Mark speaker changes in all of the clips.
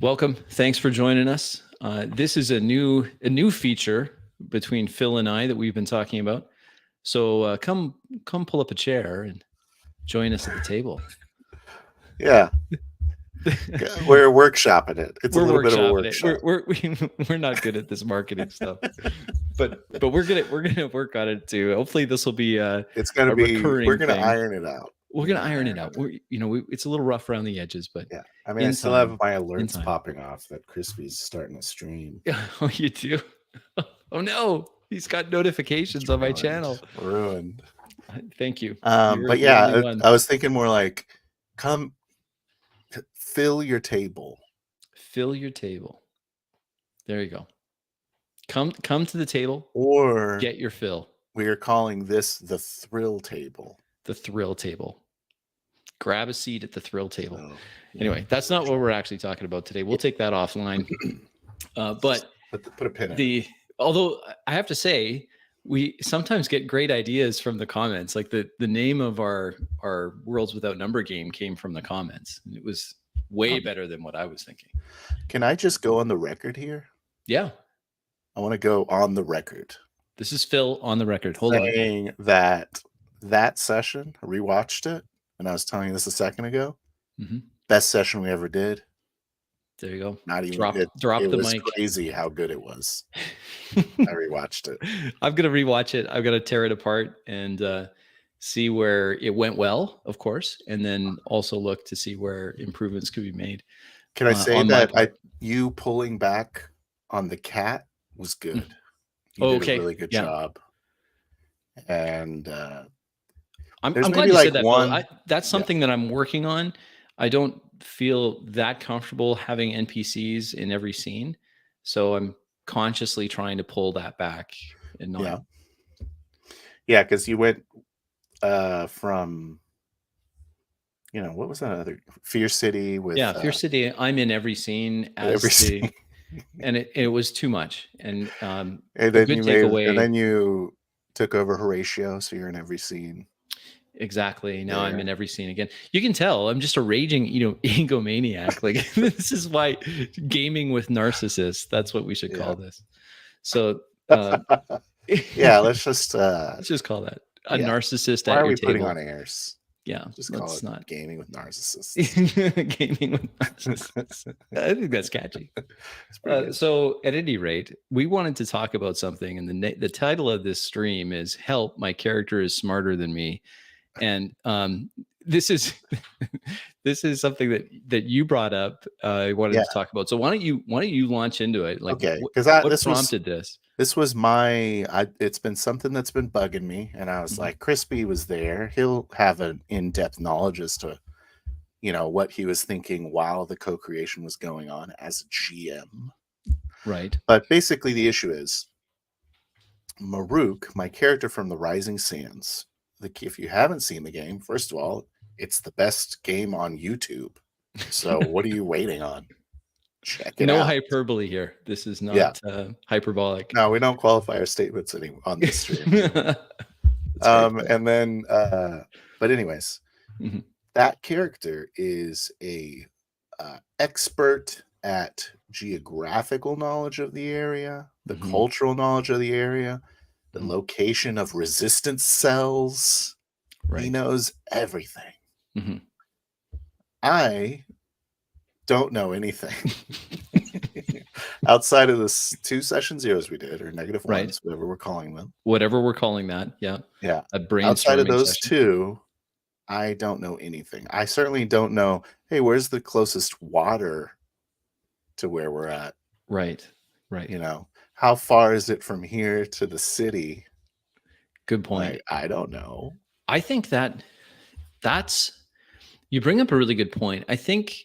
Speaker 1: Welcome. Thanks for joining us. This is a new feature between Phil and I that we've been talking about. So come pull up a chair and join us at the table.
Speaker 2: Yeah, we're workshopping it. It's
Speaker 1: We're
Speaker 2: a little bit of a
Speaker 1: workshopping
Speaker 2: workshop.
Speaker 1: we're not good at this marketing stuff, but we're gonna work on it too. Hopefully this will be
Speaker 2: It's going
Speaker 1: a
Speaker 2: to be.
Speaker 1: recurring
Speaker 2: We're going to
Speaker 1: thing.
Speaker 2: iron it out.
Speaker 1: We're gonna iron it out. It's a little rough around the edges, but
Speaker 2: Yeah, I mean, I still have my alerts
Speaker 1: time.
Speaker 2: popping off that Crispy's starting to stream.
Speaker 1: Oh, you do? Oh no, he's got notifications on my channel.
Speaker 2: Ruined.
Speaker 1: Thank you.
Speaker 2: But yeah, I was thinking more like, come fill your table.
Speaker 1: Fill your table. There you go. Come to the table
Speaker 2: or
Speaker 1: get your fill.
Speaker 2: We are calling this the thrill table.
Speaker 1: The thrill table. Grab a seat at the thrill table. Oh, yeah. Anyway, that's not what we're actually talking about today. We'll take that offline. But
Speaker 2: put a pin in it.
Speaker 1: Although I have to say, we sometimes get great ideas from the comments. Like the name of our Worlds Without Number game came from the comments. It was way better than what I was thinking.
Speaker 2: Can I just go on the record here?
Speaker 1: Yeah.
Speaker 2: I want to go on the record.
Speaker 1: This is Phil on the record. Hold on.
Speaker 2: Saying that session, I rewatched it, and I was telling you this a second ago.
Speaker 1: Mm-hmm.
Speaker 2: Best session we ever did.
Speaker 1: There you go.
Speaker 2: Not even
Speaker 1: drop
Speaker 2: the mic. It was crazy how good it was. I rewatched it.
Speaker 1: I'm gonna rewatch it. I've got to tear it apart and see where it went well, of course, and then also look to see where improvements could be made.
Speaker 2: Can I say that you pulling back on the cat was good. You did a really good job. And
Speaker 1: I'm glad you said that. That's something that I'm working on. I don't feel that comfortable having NPCs in every scene, so I'm consciously trying to pull that back and not.
Speaker 2: Yeah, because you went from, what was that other Fear City with?
Speaker 1: Yeah, Fear City. I'm in every scene and it was too much. And
Speaker 2: then you took over Horatio, so you're in every scene.
Speaker 1: Exactly. Now I'm in every scene again. You can tell I'm just a raging, egomaniac. Like this is why gaming with narcissists. That's what we should call this. So
Speaker 2: yeah, let's just
Speaker 1: call that a narcissist.
Speaker 2: Why are we putting on airs?
Speaker 1: Yeah,
Speaker 2: just call it not gaming with narcissists.
Speaker 1: Gaming with narcissists. I think that's catchy. So at any rate, we wanted to talk about something, and the title of this stream is "Help! My character is smarter than me." And this is something that you brought up. I wanted to talk about. So why don't you launch into it? Like,
Speaker 2: okay,
Speaker 1: because what prompted this?
Speaker 2: This was it's been something that's been bugging me, and I was like, Crispy was there. He'll have an in-depth knowledge as to, what he was thinking while the co-creation was going on as a GM.
Speaker 1: Right.
Speaker 2: But basically, the issue is Maruk, my character from the Rising Sands. If you haven't seen the game, first of all, it's the best game on YouTube. So what are you waiting on? Check it out.
Speaker 1: No hyperbole here. This is not hyperbolic.
Speaker 2: No, we don't qualify our statements on this stream. And then, but anyways, that character is a expert at geographical knowledge of the area, the cultural knowledge of the area, the location of resistance cells. Right. He knows everything. I don't know anything outside of the 2 session zeros we did, or negative ones, whatever we're calling them.
Speaker 1: Whatever we're calling that, yeah. A brainstorming
Speaker 2: outside of those
Speaker 1: session.
Speaker 2: 2, I don't know anything. I certainly don't know, hey, where's the closest water to where we're at?
Speaker 1: Right.
Speaker 2: How far is it from here to the city?
Speaker 1: Good point.
Speaker 2: I don't know.
Speaker 1: I think that's you bring up a really good point. I think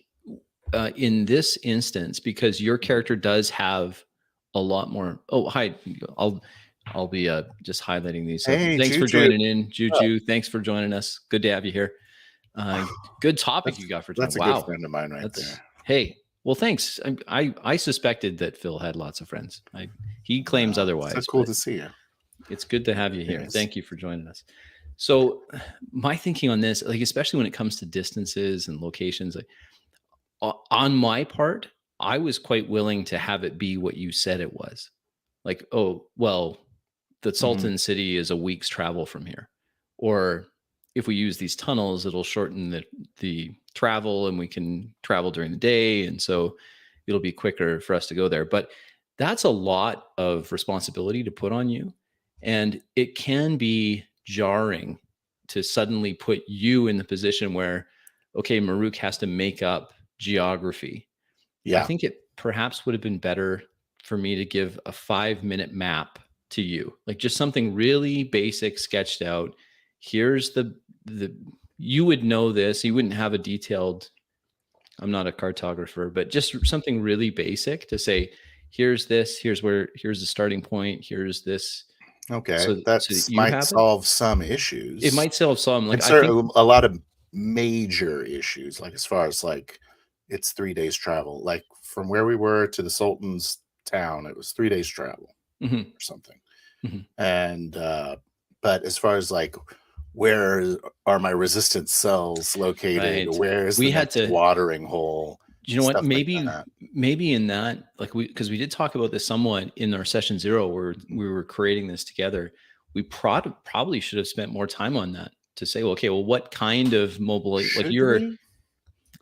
Speaker 1: in this instance, because your character does have a lot more. Oh, hi. I'll be just highlighting these. So
Speaker 2: hey,
Speaker 1: thanks
Speaker 2: Juju.
Speaker 1: for joining in, Juju. Thanks for joining us. Good to have you here. Good topic you got for today.
Speaker 2: That's a good friend of mine there.
Speaker 1: Hey, well, thanks. I suspected that Phil had lots of friends. He claims otherwise.
Speaker 2: It's so cool to see you.
Speaker 1: It's good to have you here. Yes. Thank you for joining us. So my thinking on this, like, especially when it comes to distances and locations, like, on my part, I was quite willing to have it be what you said it was. Like, oh, well, the Sultan City is a week's travel from here. Or if we use these tunnels, it'll shorten the travel and we can travel during the day. And so it'll be quicker for us to go there. But that's a lot of responsibility to put on you. And it can be jarring to suddenly put you in the position where, okay, Maruk has to make up geography.
Speaker 2: Yeah.
Speaker 1: I think it perhaps would have been better for me to give a 5-minute map to you, like just something really basic sketched out. Here's the you would know this. You wouldn't have a detailed, I'm not a cartographer, but just something really basic to say, here's this, here's the starting point, here's this.
Speaker 2: Okay,
Speaker 1: so
Speaker 2: that
Speaker 1: you
Speaker 2: might
Speaker 1: have
Speaker 2: solve some issues.
Speaker 1: It might solve some, like,
Speaker 2: I think a lot of major issues, like as far as like it's 3 days travel, like from where we were to the Sultan's town, it was 3 days travel or something. And but as far as like where are my resistance cells located, where's the next watering hole,
Speaker 1: you know what, maybe in that, like, because we did talk about this somewhat in our session 0 where we were creating this together. We probably should have spent more time on that to say, well, okay, well, what kind of mobile,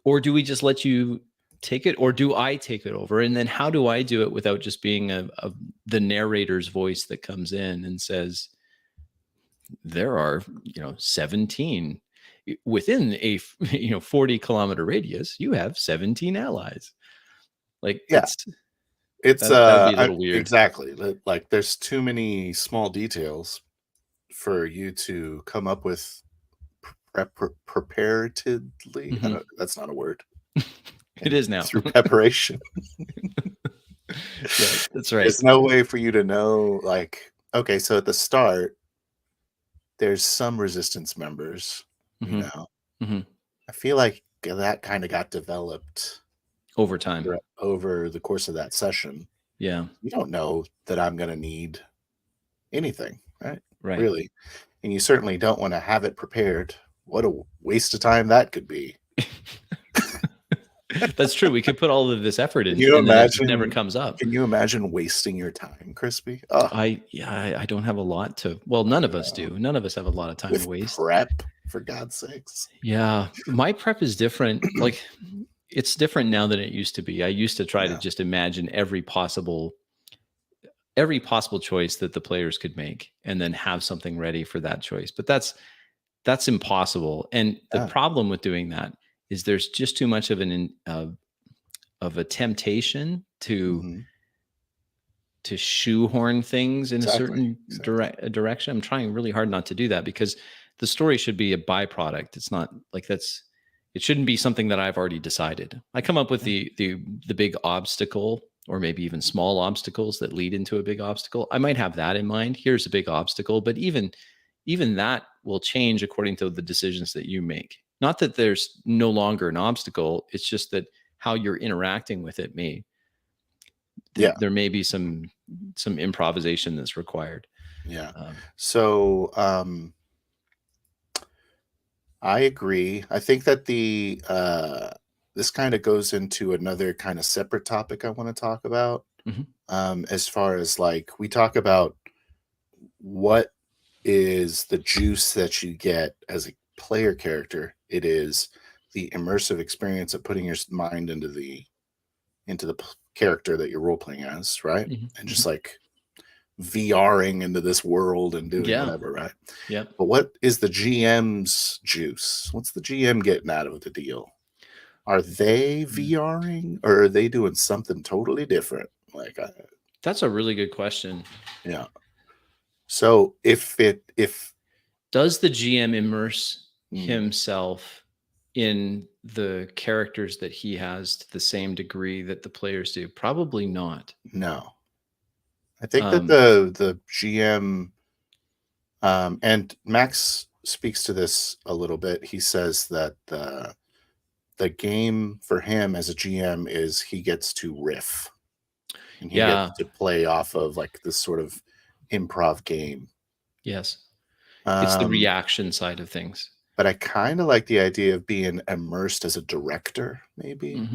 Speaker 1: or do we just let you take it, or do I take it over? And then how do I do it without just being the narrator's voice that comes in and says, there are 17 within a 40-kilometer radius, you have 17 allies. Like,
Speaker 2: it's
Speaker 1: that'd be a little weird.
Speaker 2: Exactly. Like there's too many small details for you to come up with preparedly. That's not a word.
Speaker 1: It is now.
Speaker 2: Through preparation.
Speaker 1: Yeah, that's right.
Speaker 2: There's no way for you to know, like, okay, so at the start there's some resistance members, I feel like that kind of got developed
Speaker 1: over time,
Speaker 2: over the course of that session.
Speaker 1: Yeah.
Speaker 2: You don't know that I'm going to need anything, right?
Speaker 1: Right.
Speaker 2: Really. And you certainly don't want to have it prepared. What a waste of time that could be.
Speaker 1: That's true. We could put all of this effort in.
Speaker 2: Can you imagine?
Speaker 1: It never comes up.
Speaker 2: Can you imagine wasting your time, Crispy?
Speaker 1: I don't have a lot to. Well, none of us do. None of us have a lot of time to waste.
Speaker 2: Prep, for God's sakes.
Speaker 1: Yeah, my prep is different. Like, it's different now than it used to be. I used to try to just imagine every possible choice that the players could make, and then have something ready for that choice. But that's impossible. And the problem with doing that is there's just too much of a temptation to shoehorn things in a certain direction. I'm trying really hard not to do that, because the story should be a byproduct. It's not like it shouldn't be something that I've already decided. I come up with the big obstacle, or maybe even small obstacles that lead into a big obstacle. I might have that in mind. Here's a big obstacle, but even that will change according to the decisions that you make. Not that there's no longer an obstacle. It's just that how you're interacting with it there may be some improvisation that's required.
Speaker 2: Yeah. So I agree. I think that this kind of goes into another kind of separate topic I want to talk about. As far as, like, we talk about what is the juice that you get as a player character. It is the immersive experience of putting your mind into the character that you're role playing as, right? And just like VRing into this world and doing whatever, right?
Speaker 1: Yeah.
Speaker 2: But what is the GM's juice? What's the GM getting out of the deal? Are they VRing, or are they doing something totally different? Like,
Speaker 1: that's a really good question.
Speaker 2: Yeah. So if
Speaker 1: does the GM immerse himself in the characters that he has to the same degree that the players do? Probably not.
Speaker 2: No. I think that the GM, and Max speaks to this a little bit. He says that the game for him as a GM is he gets to riff, and he gets to play off of like this sort of improv game.
Speaker 1: Yes. It's the reaction side of things.
Speaker 2: But I kind of like the idea of being immersed as a director, maybe.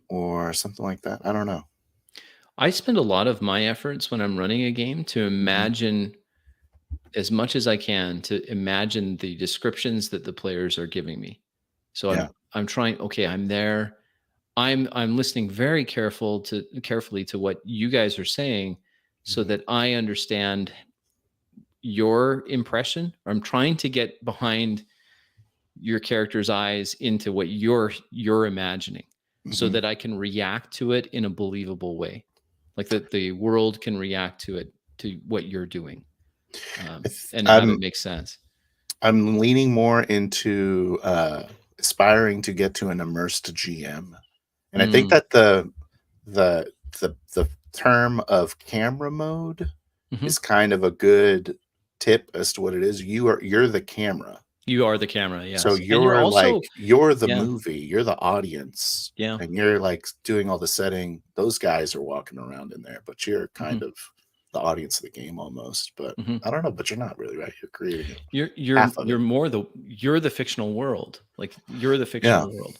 Speaker 2: or something like that. I don't know.
Speaker 1: I spend a lot of my efforts when I'm running a game to imagine as much as I can, to imagine the descriptions that the players are giving me. So I'm trying, okay, I'm there. I'm listening very carefully to what you guys are saying so that I understand your impression. I'm trying to get behind your character's eyes into what you're imagining so that I can react to it in a believable way. Like that the world can react to it, to what you're doing. And have it make sense.
Speaker 2: I'm leaning more into aspiring to get to an immersed GM. And I think that the term of camera mode is kind of a good tip as to what it is. You're the camera.
Speaker 1: You are the camera, yes.
Speaker 2: So you're also, like, you're the movie, you're the audience.
Speaker 1: Yeah.
Speaker 2: And you're like doing all the setting. Those guys are walking around in there, but you're kind of the audience of the game almost. But I don't know, but you're not really, right? You're creating it.
Speaker 1: You're the fictional world. Like you're the fictional world.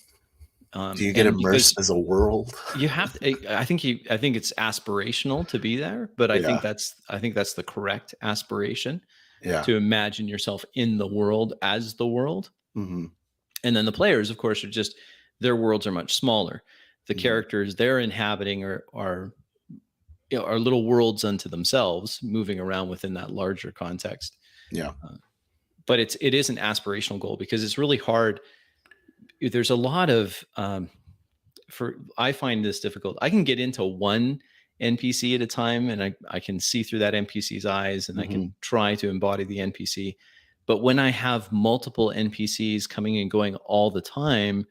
Speaker 2: Do you get immersed as a world?
Speaker 1: You have to, I think it's aspirational to be there, but I think that's the correct aspiration. To imagine yourself in the world as the world. And then the players, of course, are just, their worlds are much smaller. The characters they're inhabiting are little worlds unto themselves, moving around within that larger context. But it is an aspirational goal because it's really hard. There's a lot of I find this difficult. I can get into one NPC at a time, and I can see through that NPC's eyes, and I can try to embody the NPC. But when I have multiple NPCs coming and going all the time,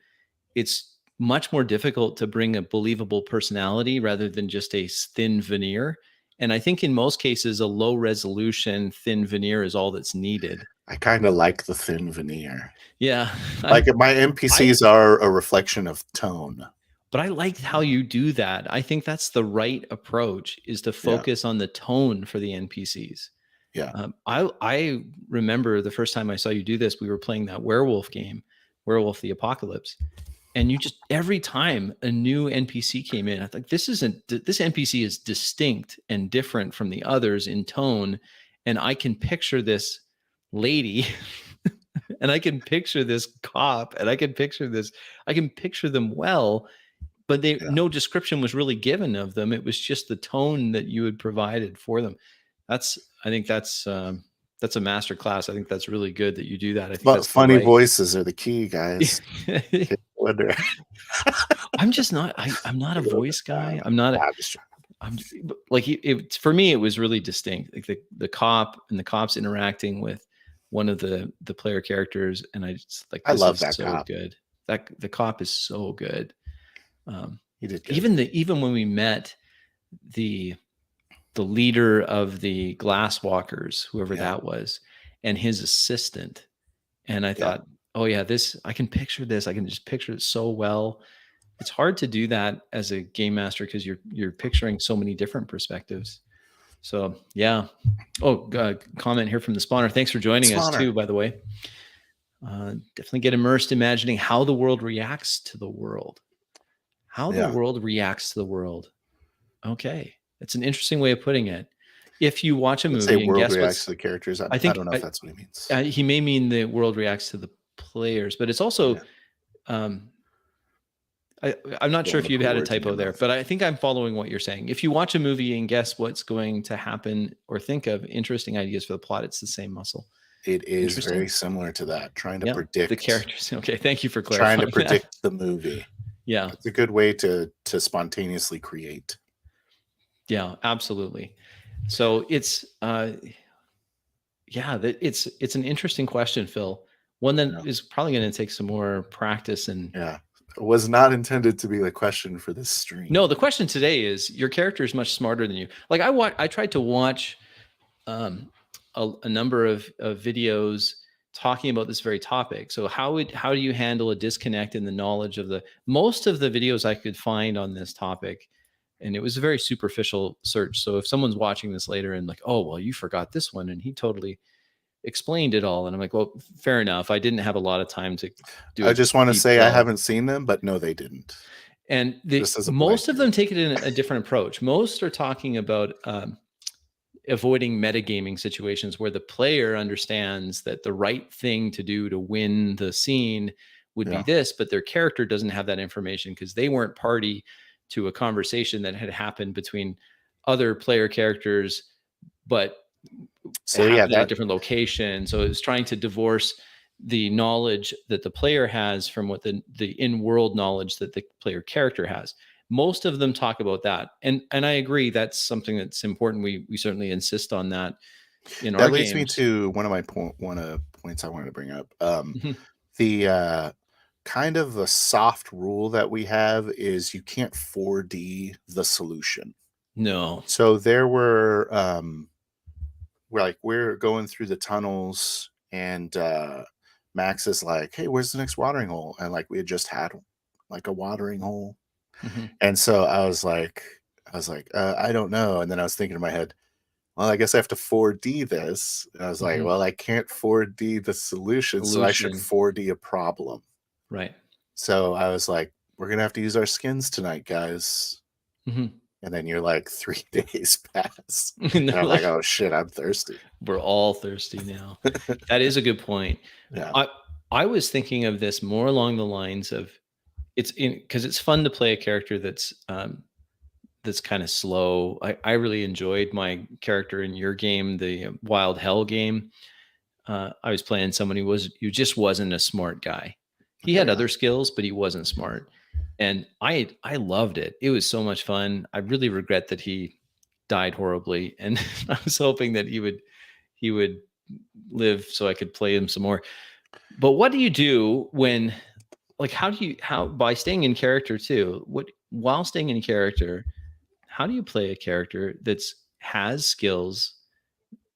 Speaker 1: it's much more difficult to bring a believable personality rather than just a thin veneer. And I think in most cases, a low resolution thin veneer is all that's needed.
Speaker 2: I kind of like the thin veneer.
Speaker 1: Yeah.
Speaker 2: Like my NPCs are a reflection of tone.
Speaker 1: But I liked how you do that. I think that's the right approach, is to focus on the tone for the NPCs. I remember the first time I saw you do this, we were playing that werewolf game, Werewolf the Apocalypse. And you just, every time a new NPC came in, I thought, this NPC is distinct and different from the others in tone. And I can picture this lady and I can picture this cop and I can picture them well. But no description was really given of them. It was just the tone that you had provided for them. I think that's a master class. I think that's really good that you do that. I think that's
Speaker 2: funny voices are the key, guys.
Speaker 1: I'm just not. I'm not a voice guy. I'm not. For me, it was really distinct. Like the cop and the cops interacting with one of the player characters, and I love that cop. Good. The cop is so good.
Speaker 2: He did good.
Speaker 1: Even when we met the leader of the Glasswalkers, whoever that was, and his assistant, and I thought, oh yeah, I can picture this. I can just picture it so well. It's hard to do that as a game master because you're picturing so many different perspectives. So yeah. Comment here from the Spawner. Thanks for joining us too, by the way. Definitely get immersed imagining how the world reacts to the world. The world reacts to the world. Okay. It's an interesting way of putting it. If you watch a movie and guess
Speaker 2: reacts to the characters, I don't know if that's what he means.
Speaker 1: He may mean the world reacts to the players, but it's also, I'm not sure if you've had a typo there, but I think I'm following what you're saying. If you watch a movie and guess what's going to happen or think of interesting ideas for the plot, it's the same muscle.
Speaker 2: It is very similar to that. Trying to predict
Speaker 1: the characters. Okay. Thank you for clarifying.
Speaker 2: Trying to predict the movie.
Speaker 1: Yeah.
Speaker 2: It's a good way to spontaneously create.
Speaker 1: Yeah, absolutely. So it's it's an interesting question, Phil. One that is probably going to take some more practice and
Speaker 2: it was not intended to be the question for this stream.
Speaker 1: No, the question today is your character is much smarter than you. Like I tried to watch a number of videos talking about this very topic. So how do you handle a disconnect in the knowledge of most of the videos I could find on this topic? And it was a very superficial search. So if someone's watching this later and like, oh, well, you forgot this one, and he totally explained it all. And I'm like, well, fair enough. I didn't have a lot of time to do it.
Speaker 2: I just want to say I haven't seen them, but no, they didn't.
Speaker 1: And
Speaker 2: Just as a
Speaker 1: most of them
Speaker 2: blanket.
Speaker 1: take it in a different approach. Most are talking about avoiding metagaming situations where the player understands that the right thing to do to win the scene would be
Speaker 2: Yeah.
Speaker 1: this, but their character doesn't have that information because they weren't party to a conversation that had happened between other player characters, but it
Speaker 2: So yeah,
Speaker 1: happened at a
Speaker 2: that
Speaker 1: different location. So it's trying to divorce the knowledge that the player has from what the in-world knowledge that the player character has. Most of them talk about that, and I agree that's something that's important. We certainly insist on that in our
Speaker 2: leads me
Speaker 1: games.
Speaker 2: to one of points I wanted to bring up.
Speaker 1: Mhm.
Speaker 2: The kind of a soft rule that we have is you can't 4D the solution.
Speaker 1: No.
Speaker 2: So there were we're going through the tunnels and Max is like, "Hey, where's the next watering hole?" And like we had just had like a watering hole.
Speaker 1: Mhm.
Speaker 2: And so I was like, I don't know. And then I was thinking in my head, well, I guess I have to 4D this. And I was like,
Speaker 1: Mhm.
Speaker 2: well, I can't 4D the solution, so I should
Speaker 1: Solution.
Speaker 2: 4D a problem.
Speaker 1: Right.
Speaker 2: So I was like, we're gonna have to use our skins tonight, guys.
Speaker 1: Mhm.
Speaker 2: And then you're like 3 days pass.
Speaker 1: And
Speaker 2: And
Speaker 1: they're
Speaker 2: I'm like,
Speaker 1: like,
Speaker 2: oh shit, I'm thirsty.
Speaker 1: we're all thirsty now. That is a good point.
Speaker 2: Yeah.
Speaker 1: I was thinking of this more along the lines of it's in because it's fun to play a character that's kind of slow. I really enjoyed my character in your game, the Wild Hell game. I was playing someone who just wasn't a smart guy. He had
Speaker 2: Yeah.
Speaker 1: other skills, but he wasn't smart, and I loved it. It was so much fun. I really regret that he died horribly, and I was hoping that he would live so I could play him some more. But what do you do when, like, how by staying in character too? What while staying in character, how do you play a character that's has skills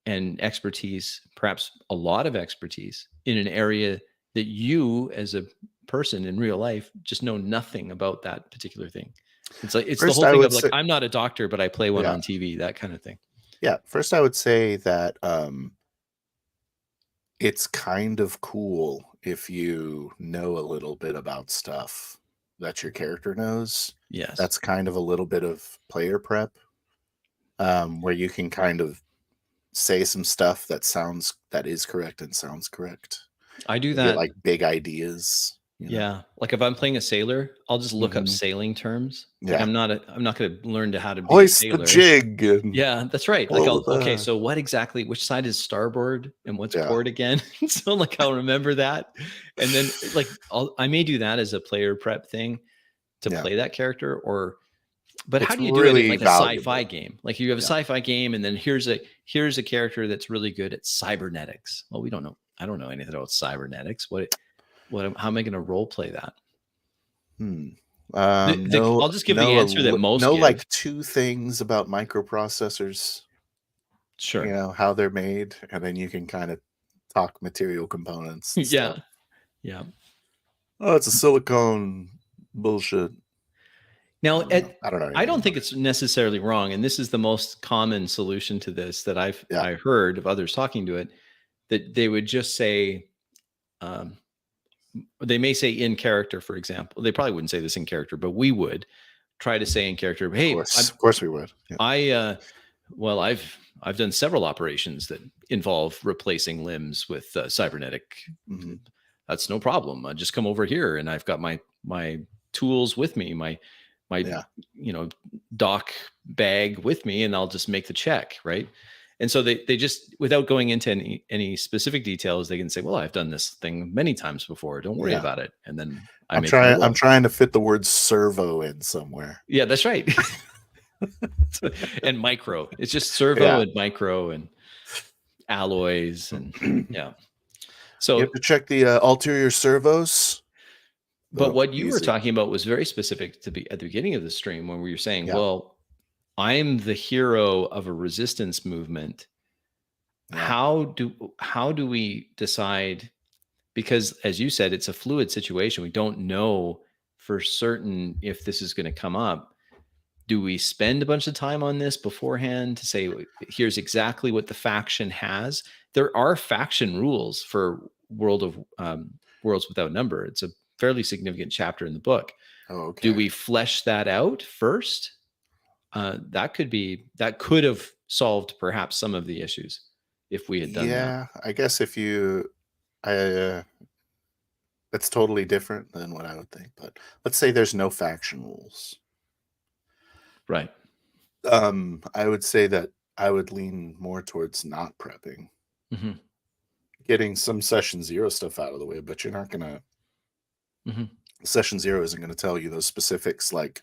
Speaker 1: and expertise, perhaps a lot of expertise in an area that you as a person in real life just know nothing about that particular thing? It's the
Speaker 2: First,
Speaker 1: whole
Speaker 2: I
Speaker 1: thing
Speaker 2: would
Speaker 1: of like,
Speaker 2: say,
Speaker 1: I'm not a doctor, but I play one
Speaker 2: yeah,
Speaker 1: on TV, that kind of thing.
Speaker 2: yeah. First, I would say that it's kind of cool if you know a little bit about stuff that your character knows.
Speaker 1: Yes.
Speaker 2: That's kind of a little bit of player prep, where you can kind of say some stuff that is correct and sounds correct.
Speaker 1: I do
Speaker 2: You get
Speaker 1: that.
Speaker 2: like big ideas, you know.
Speaker 1: Yeah. Like if I'm playing a sailor, I'll just look up
Speaker 2: Mhm.
Speaker 1: sailing terms. Like
Speaker 2: Yeah.
Speaker 1: I'm not going to learn to how to be a
Speaker 2: Hoist the
Speaker 1: sailor.
Speaker 2: jig and
Speaker 1: Yeah, that's right. Like,
Speaker 2: pull
Speaker 1: okay,
Speaker 2: the
Speaker 1: so what exactly, which side is starboard and what's
Speaker 2: yeah.
Speaker 1: port again? So like I'll remember that. And then like I may do that as a player prep thing to
Speaker 2: Yeah.
Speaker 1: play that character but how
Speaker 2: It's
Speaker 1: do you do it in
Speaker 2: really
Speaker 1: like a sci-fi
Speaker 2: valuable.
Speaker 1: game? Like you have a
Speaker 2: Yeah.
Speaker 1: sci-fi game and then here's a character that's really good at cybernetics. Well, we don't know. I don't know anything about cybernetics. How am I going to role play that?
Speaker 2: Hmm.
Speaker 1: I'll just give the answer that most
Speaker 2: know
Speaker 1: give.
Speaker 2: like 2 things about microprocessors, you
Speaker 1: Sure.
Speaker 2: know, how they're made, and then you can kind of talk material components and
Speaker 1: Yeah.
Speaker 2: stuff.
Speaker 1: Yeah.
Speaker 2: Oh, it's a silicone bullshit.
Speaker 1: Now,
Speaker 2: I don't know
Speaker 1: I
Speaker 2: anything
Speaker 1: don't think
Speaker 2: about
Speaker 1: it's necessarily wrong, and this is the most common solution to this that
Speaker 2: Yeah.
Speaker 1: I heard of others talking to it. That they would just say, um, they may say in character, for example. They probably wouldn't say this in character, but we would try to say in character, "Hey,
Speaker 2: Of course we would. Yeah.
Speaker 1: well, I've done several operations that involve replacing limbs with cybernetic.
Speaker 2: Mhm.
Speaker 1: That's no problem. Just come over here, and I've got my tools with me, my
Speaker 2: Yeah.
Speaker 1: doc bag with me, and I'll just make the check, right?" And so they just, without going into any specific details, they can say, "Well, I've done this thing many times before. Don't worry
Speaker 2: Yeah.
Speaker 1: about it." And then I make my roll.
Speaker 2: I'm trying to fit the word servo in somewhere.
Speaker 1: Yeah, that's right. And micro. It's just servo
Speaker 2: Yeah.
Speaker 1: and micro and alloys and yeah.
Speaker 2: You
Speaker 1: So,
Speaker 2: have to check the ulterior servos.
Speaker 1: but
Speaker 2: Oh,
Speaker 1: what you were
Speaker 2: easy.
Speaker 1: talking about was very specific to be at the beginning of the stream when we were saying,
Speaker 2: Yeah.
Speaker 1: well, I'm the hero of a resistance movement.
Speaker 2: Yeah.
Speaker 1: How do we decide? Because as you said, it's a fluid situation. We don't know for certain if this is going to come up. Do we spend a bunch of time on this beforehand to say, here's exactly what the faction has? There are faction rules for Worlds Without Number. It's a fairly significant chapter in the book.
Speaker 2: Oh, okay.
Speaker 1: Do we flesh that out first? That could have solved perhaps some of the issues if we had done that.
Speaker 2: Yeah, I guess if you, I, that's totally different than what I would think. But let's say there's no faction rules.
Speaker 1: Right.
Speaker 2: I would say that I would lean more towards not prepping,
Speaker 1: Mm-hmm.
Speaker 2: getting some session 0 stuff out of the way, but you're not gonna.
Speaker 1: Mm-hmm.
Speaker 2: Session 0 isn't going to tell you those specifics like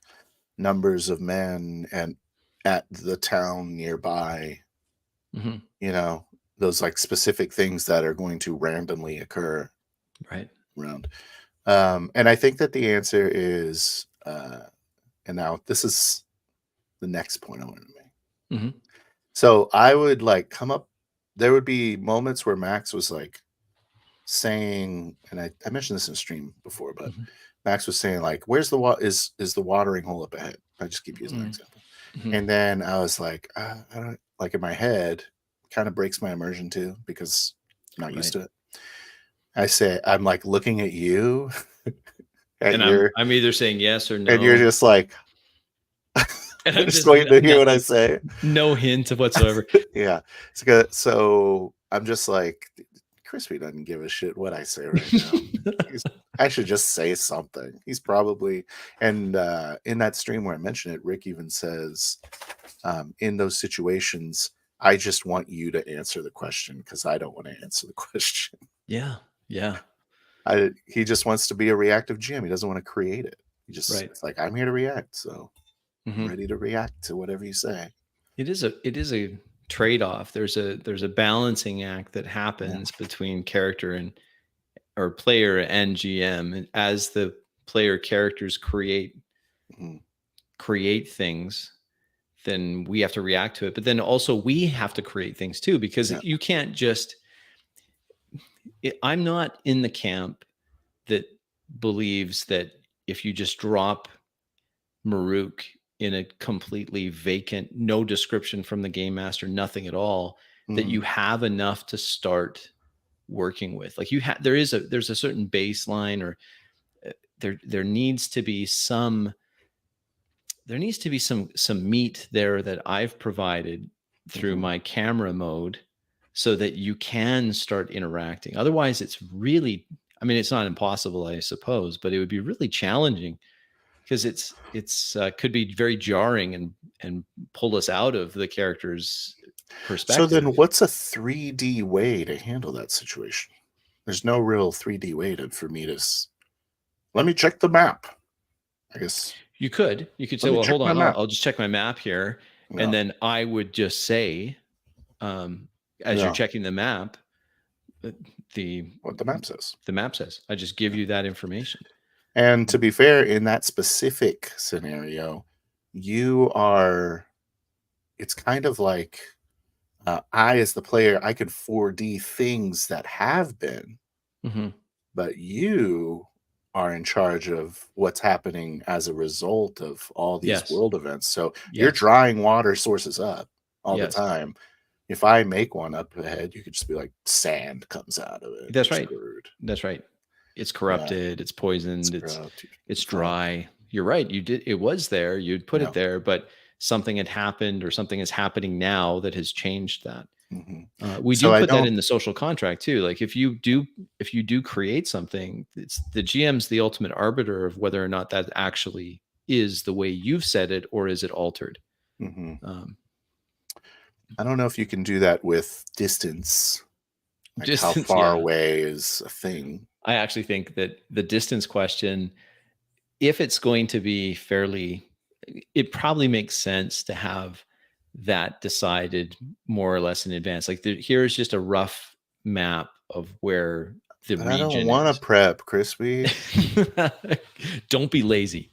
Speaker 2: numbers of men and at the town nearby.
Speaker 1: Mm-hmm.
Speaker 2: You know, those like specific things that are going to randomly occur
Speaker 1: Right.
Speaker 2: around. And I think that the answer is, and now this is the next point I wanted to make.
Speaker 1: Mm-hmm.
Speaker 2: So I would like come up, there would be moments where Max was like saying, and I mentioned this in stream before, but
Speaker 1: Mm-hmm.
Speaker 2: Max was saying like, where's the is the watering hole up ahead? I just keep using that example.
Speaker 1: Mm-hmm.
Speaker 2: And then I was like, I don't, like in my head, kind of breaks my immersion too, because I'm not used to it. I say, I'm like looking at you
Speaker 1: and I'm either saying yes or no.
Speaker 2: And you're just like, and I'm just waiting to hear what I say.
Speaker 1: No hint of whatsoever.
Speaker 2: Yeah. It's good. So I'm just like, Crispy doesn't give a shit what I say right now. I should just say something. He's probably, and in that stream where I mentioned it, Rick even says, in those situations, I just want you to answer the question because I don't want to answer the question.
Speaker 1: Yeah. Yeah.
Speaker 2: He just wants to be a reactive GM. He doesn't want to create it. He just, it's like, I'm here to react. So I'm ready to react to whatever you say.
Speaker 1: It is a trade-off. There's a balancing act that happens between character or player and GM. And as the player characters create things, then we have to react to it. But then also we have to create things too, because you can't just, I'm not in the camp that believes that if you just drop Maruk in a completely vacant, no description from the game master, nothing at all, that you have enough to start working with. Like there's a certain baseline, or there needs to be some meat there that I've provided through my camera mode so that you can start interacting. Otherwise it's really, I mean, it's not impossible, I suppose, but it would be really challenging because it's could be very jarring and pull us out of the character's perspective.
Speaker 2: So then what's a 3D way to handle that situation? There's no real 3D way for me to, let me check the map. I guess
Speaker 1: you could say, well, hold on, I'll just check my map here. No. And then I would just say, as you're checking the map,
Speaker 2: what the map says.
Speaker 1: The map says. I just give you that information.
Speaker 2: And to be fair, in that specific scenario, it's kind of like I, as the player, I could 4D things that have been, but you are in charge of what's happening as a result of all these world events. So you're drying water sources up all the time. If I make one up ahead, you could just be like, sand comes out of it.
Speaker 1: That's right. That's right. It's corrupted. It's poisoned. It's dry. You're right. You did. It was there. You'd put it there, but something had happened, or something is happening now that has changed that. We do put that in the social contract too. Like if you do create something, it's the GM's the ultimate arbiter of whether or not that actually is the way you've said it, or is it altered.
Speaker 2: I don't know if you can do that with distance. Like how far away is a thing?
Speaker 1: I actually think that the distance question, if it's going to be fairly, it probably makes sense to have that decided more or less in advance. Like here's just a rough map of where the region is.
Speaker 2: I don't want to prep, Crispy.
Speaker 1: Don't be lazy.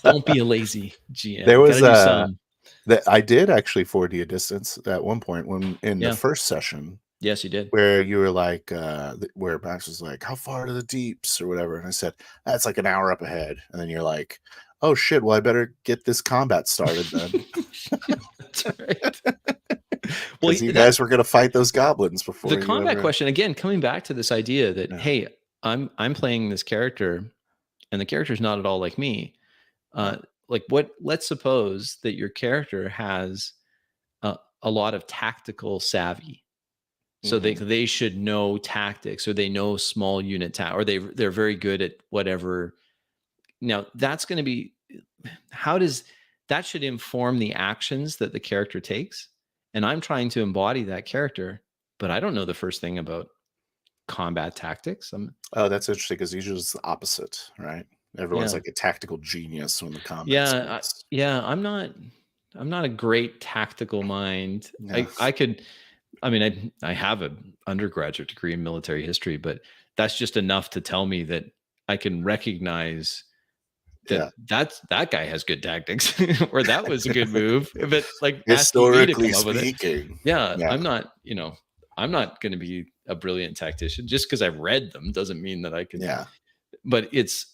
Speaker 1: Don't be a lazy GM.
Speaker 2: There was that I did actually 4D a distance at one point when in the first session.
Speaker 1: Yes, you did.
Speaker 2: Where you were like, where Max was like, how far to the deeps or whatever. And I said, that's like an hour up ahead. And then you're like, oh shit, well, I better get this combat started then.
Speaker 1: That's right.
Speaker 2: Well, you guys were going to fight those goblins before.
Speaker 1: The combat question, again, coming back to this idea that, hey, I'm playing this character and the character is not at all like me. Like let's suppose that your character has a lot of tactical savvy. So they should know tactics, or they know small unit or they're very good at whatever. Now that's going to be, that should inform the actions that the character takes. And I'm trying to embody that character, but I don't know the first thing about combat tactics.
Speaker 2: Oh, that's interesting, because usually it's the opposite, right? Everyone's like a tactical genius when the combat.
Speaker 1: I'm not a great tactical mind. Yeah. I have an undergraduate degree in military history, but that's just enough to tell me that I can recognize that guy has good tactics, or that was a good move. But like
Speaker 2: historically speaking,
Speaker 1: I'm not, I'm not going to be a brilliant tactician. Just because I've read them doesn't mean that I can.
Speaker 2: Yeah.
Speaker 1: But it's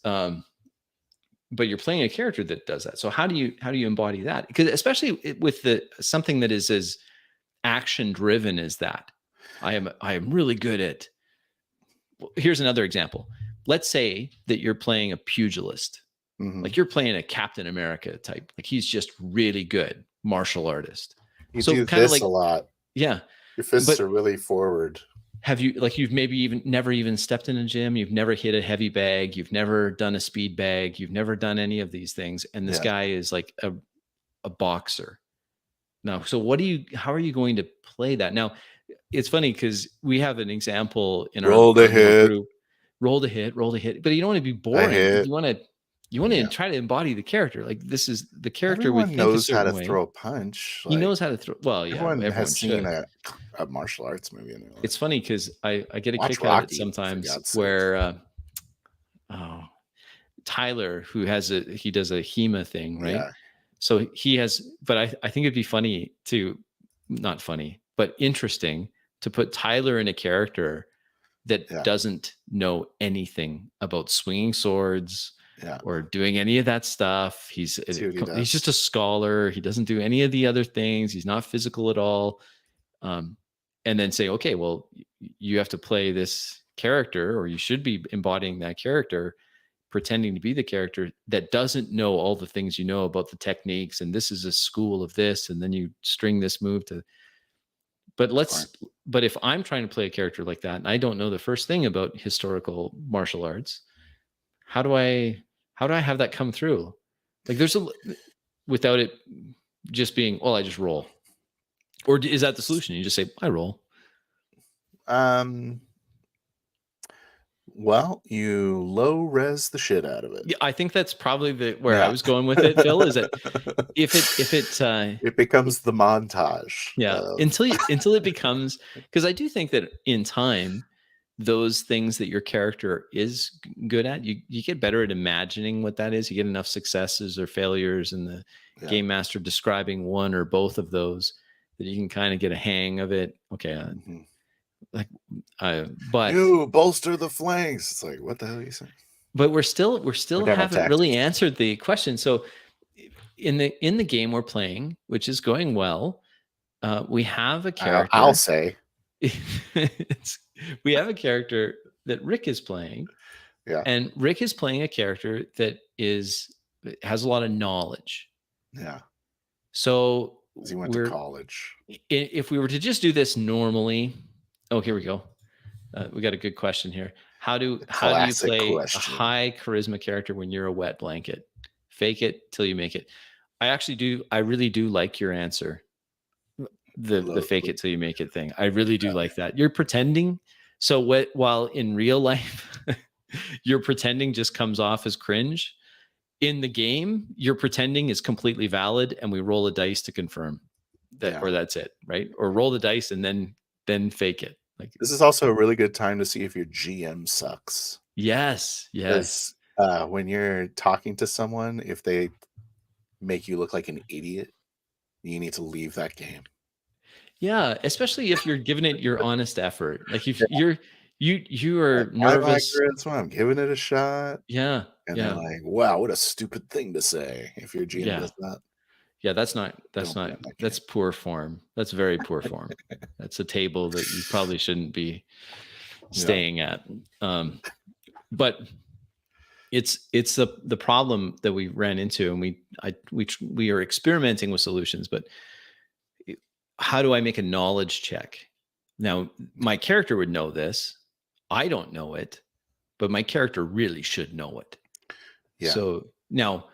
Speaker 1: but you're playing a character that does that. So how do you embody that? Because especially with something that is as action driven as that, I am really good at. Well, here's another example. Let's say that you're playing a pugilist. Like you're playing a Captain America type. Like he's just really good martial artist.
Speaker 2: You do this a lot.
Speaker 1: Yeah.
Speaker 2: Your fists are really forward.
Speaker 1: Have you, like, you've maybe never even stepped in a gym. You've never hit a heavy bag. You've never done a speed bag. You've never done any of these things. And this guy is like a boxer. Now, so how are you going to play that? Now, it's funny because we have an example in our group. Roll the hit. But you don't want to be boring. You want to try to embody the character. Like, this is the character.
Speaker 2: Everyone knows how to throw a punch.
Speaker 1: He knows how to throw. Well, yeah.
Speaker 2: Everyone has seen a martial arts movie.
Speaker 1: It's funny because I get a kick out of it sometimes where Tyler, who does a HEMA thing, right? Yeah. So he has, but I think it'd be funny not funny, but interesting to put Tyler in a character that doesn't know anything about swinging swords. Or doing any of that stuff. He's just a scholar. He doesn't do any of the other things. He's not physical at all. And then say, okay, well, you have to play this character, or you should be embodying that character, pretending to be the character that doesn't know all the things you know about the techniques. And this is a school of this. And then you string this move to. But if I'm trying to play a character like that, and I don't know the first thing about historical martial arts, how do I have that come through? Like, without it just being, well, I just roll. Or is that the solution? You just say, I roll.
Speaker 2: Well, you low res the shit out of it.
Speaker 1: Yeah, I think that's probably where I was going with it, Phil, is that if it
Speaker 2: becomes the montage.
Speaker 1: Yeah. Until it becomes, because I do think that in time, those things that your character is good at, you get better at imagining what that is. You get enough successes or failures in the game master describing one or both of those that you can kind of get a hang of it. Okay. But
Speaker 2: you bolster the flanks. It's like, what the hell are you saying?
Speaker 1: But we haven't really answered the question. So in the game we're playing, which is going well, we have a character.
Speaker 2: I'll say.
Speaker 1: We have a character that Rick is playing, and Rick is playing a character that has a lot of knowledge.
Speaker 2: Yeah.
Speaker 1: So
Speaker 2: he went to college.
Speaker 1: If we were to just do this normally, here we go. We got a good question here. How do you play a high charisma character when you're a wet blanket? Fake it till you make it. I really do like your answer. The fake it till you make it thing. I really do like that. You're pretending. So while in real life, your pretending just comes off as cringe, in the game, your pretending is completely valid, and we roll a dice to confirm that, or that's it, right? Or roll the dice and then fake it. Like,
Speaker 2: this is also a really good time to see if your GM sucks.
Speaker 1: Yes.
Speaker 2: When you're talking to someone, if they make you look like an idiot, you need to leave that game.
Speaker 1: Yeah, especially if you're giving it your honest effort. Like, if you are nervous.
Speaker 2: I'm giving it a shot.
Speaker 1: Yeah.
Speaker 2: And they're like, wow, what a stupid thing to say. If your GM does that.
Speaker 1: Yeah, that's poor form. That's very poor form. That's a table that you probably shouldn't be staying at. But it's the problem that we ran into, and we are experimenting with solutions, but how do I make a knowledge check? Now, my character would know this. I don't know it, but my character really should know it.
Speaker 2: Yeah.
Speaker 1: So now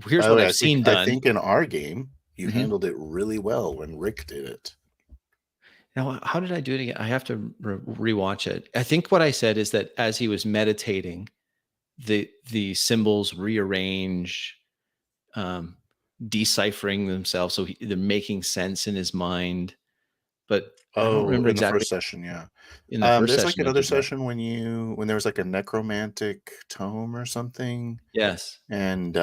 Speaker 1: here's what I've seen done.
Speaker 2: I think in our game, you handled it really well when Rick did it.
Speaker 1: Now, how did I do it again? I have to rewatch it. I think what I said is that as he was meditating, the symbols rearrange, deciphering themselves, so they're making sense in his mind. But I don't remember
Speaker 2: in
Speaker 1: exactly.
Speaker 2: The first session, yeah.
Speaker 1: In the first
Speaker 2: there's
Speaker 1: session,
Speaker 2: like another session when there was like a necromantic tome or something.
Speaker 1: Yes.
Speaker 2: And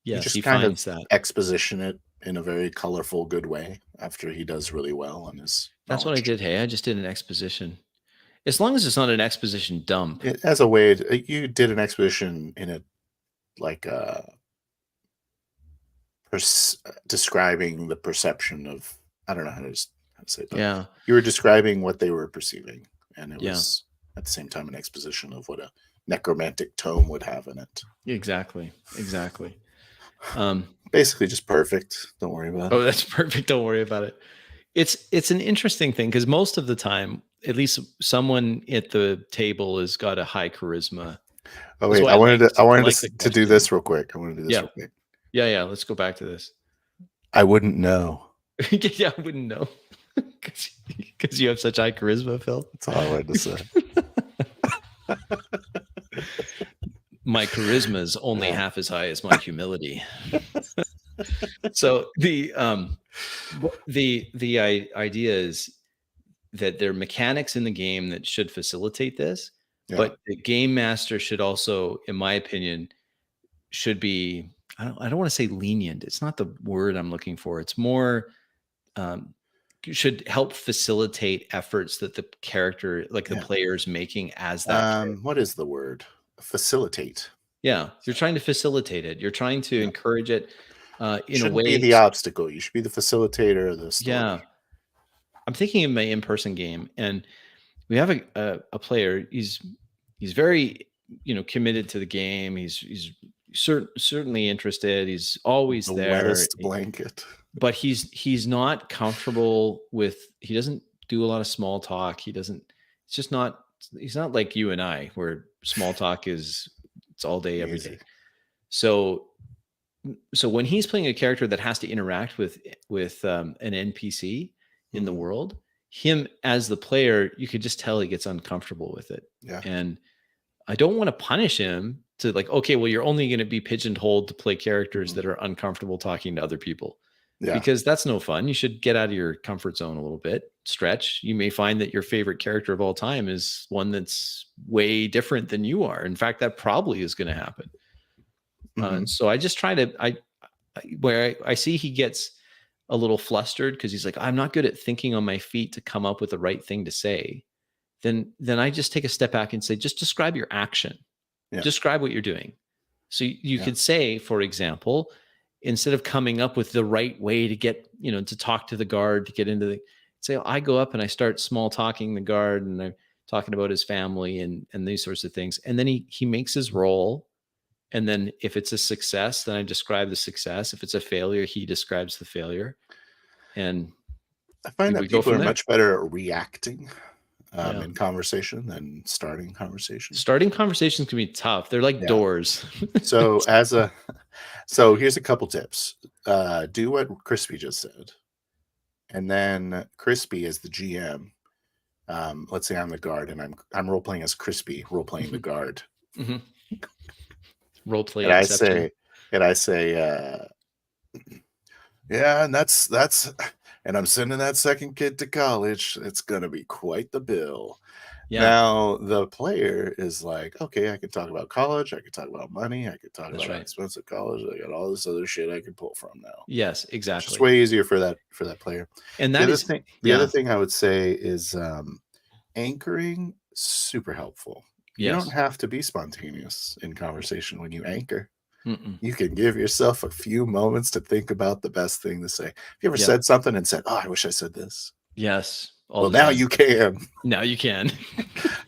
Speaker 1: yes,
Speaker 2: just
Speaker 1: he
Speaker 2: kind
Speaker 1: finds
Speaker 2: of
Speaker 1: that
Speaker 2: exposition it in a very colorful, good way after he does really well on his.
Speaker 1: That's what I did. Hey, I just did an exposition. As long as it's not an exposition dump.
Speaker 2: As a way, you did an exposition in it, like describing the perception of, I don't know how to say that.
Speaker 1: Yeah.
Speaker 2: You were describing what they were perceiving, and it was at the same time an exposition of what a necromantic tome would have in it.
Speaker 1: Exactly.
Speaker 2: Basically just perfect. Don't worry about it.
Speaker 1: Oh, that's perfect. Don't worry about it. It's an interesting thing because most of the time, at least someone at the table has got a high charisma.
Speaker 2: Oh wait, I wanted to do this real quick.
Speaker 1: Yeah. Let's go back to this.
Speaker 2: I wouldn't know.
Speaker 1: Yeah, I wouldn't know because you have such high charisma, Phil.
Speaker 2: That's all I wanted to say.
Speaker 1: My charisma is only half as high as my humility. So the idea is that there are mechanics in the game that should facilitate this, but the game master should also, in my opinion, should be, I don't want to say lenient. It's not the word I'm looking for. It's more should help facilitate efforts that the character, like the player's making as that.
Speaker 2: What is the word? Facilitate.
Speaker 1: Yeah, you're trying to facilitate it. You're trying to encourage it in a way.
Speaker 2: Be the obstacle. You should be the facilitator of the story.
Speaker 1: Yeah, I'm thinking of my in-person game, and we have a player. He's very committed to the game. He's certainly interested. He's always
Speaker 2: the
Speaker 1: there.
Speaker 2: Wettest blanket.
Speaker 1: But he's not comfortable with. He doesn't do a lot of small talk. It's just not. He's not like you and I, where small talk it's all day, every day. So when he's playing a character that has to interact with an NPC in the world, him as the player, you could just tell he gets uncomfortable with it.
Speaker 2: Yeah.
Speaker 1: And I don't want to punish him to like, okay, well, you're only going to be pigeonholed to play characters that are uncomfortable talking to other people. Yeah. Because that's no fun. You should get out of your comfort zone a little bit, stretch. You may find that your favorite character of all time is one that's way different than you are. In fact, that probably is going to happen. So I just try to, where I see he gets a little flustered because he's like, I'm not good at thinking on my feet to come up with the right thing to say. Then I just take a step back and say, just describe your action. Yeah. Describe what you're doing. So you could say, for example, instead of coming up with the right way to get, to talk to the guard, to get into say, I go up and I start small talking the guard and I'm talking about his family and these sorts of things. And then he makes his roll. And then if it's a success, then I describe the success. If it's a failure, he describes the failure. And
Speaker 2: I find that people are much better at reacting in conversation than starting conversations.
Speaker 1: Starting conversations can be tough. They're like doors.
Speaker 2: So here's a couple tips. Do what Crispy just said. And then Crispy is the GM. Let's say I'm the guard and I'm role playing as Crispy, role playing the guard.
Speaker 1: Role play.
Speaker 2: And I say, yeah, and that's and I'm sending that second kid to college. It's gonna be quite the bill. Yeah. Now the player is like, okay, I can talk about college, I can talk about money, I can talk about expensive college. I got all this other shit I can pull from now.
Speaker 1: Yes, exactly.
Speaker 2: It's way easier for that player.
Speaker 1: And that
Speaker 2: the other thing I would say is anchoring, super helpful. Yes. You don't have to be spontaneous in conversation when you anchor. You can give yourself a few moments to think about the best thing to say. Have you ever said something and said, oh, I wish I said this?
Speaker 1: Yes.
Speaker 2: Well, now you can.
Speaker 1: Now you can.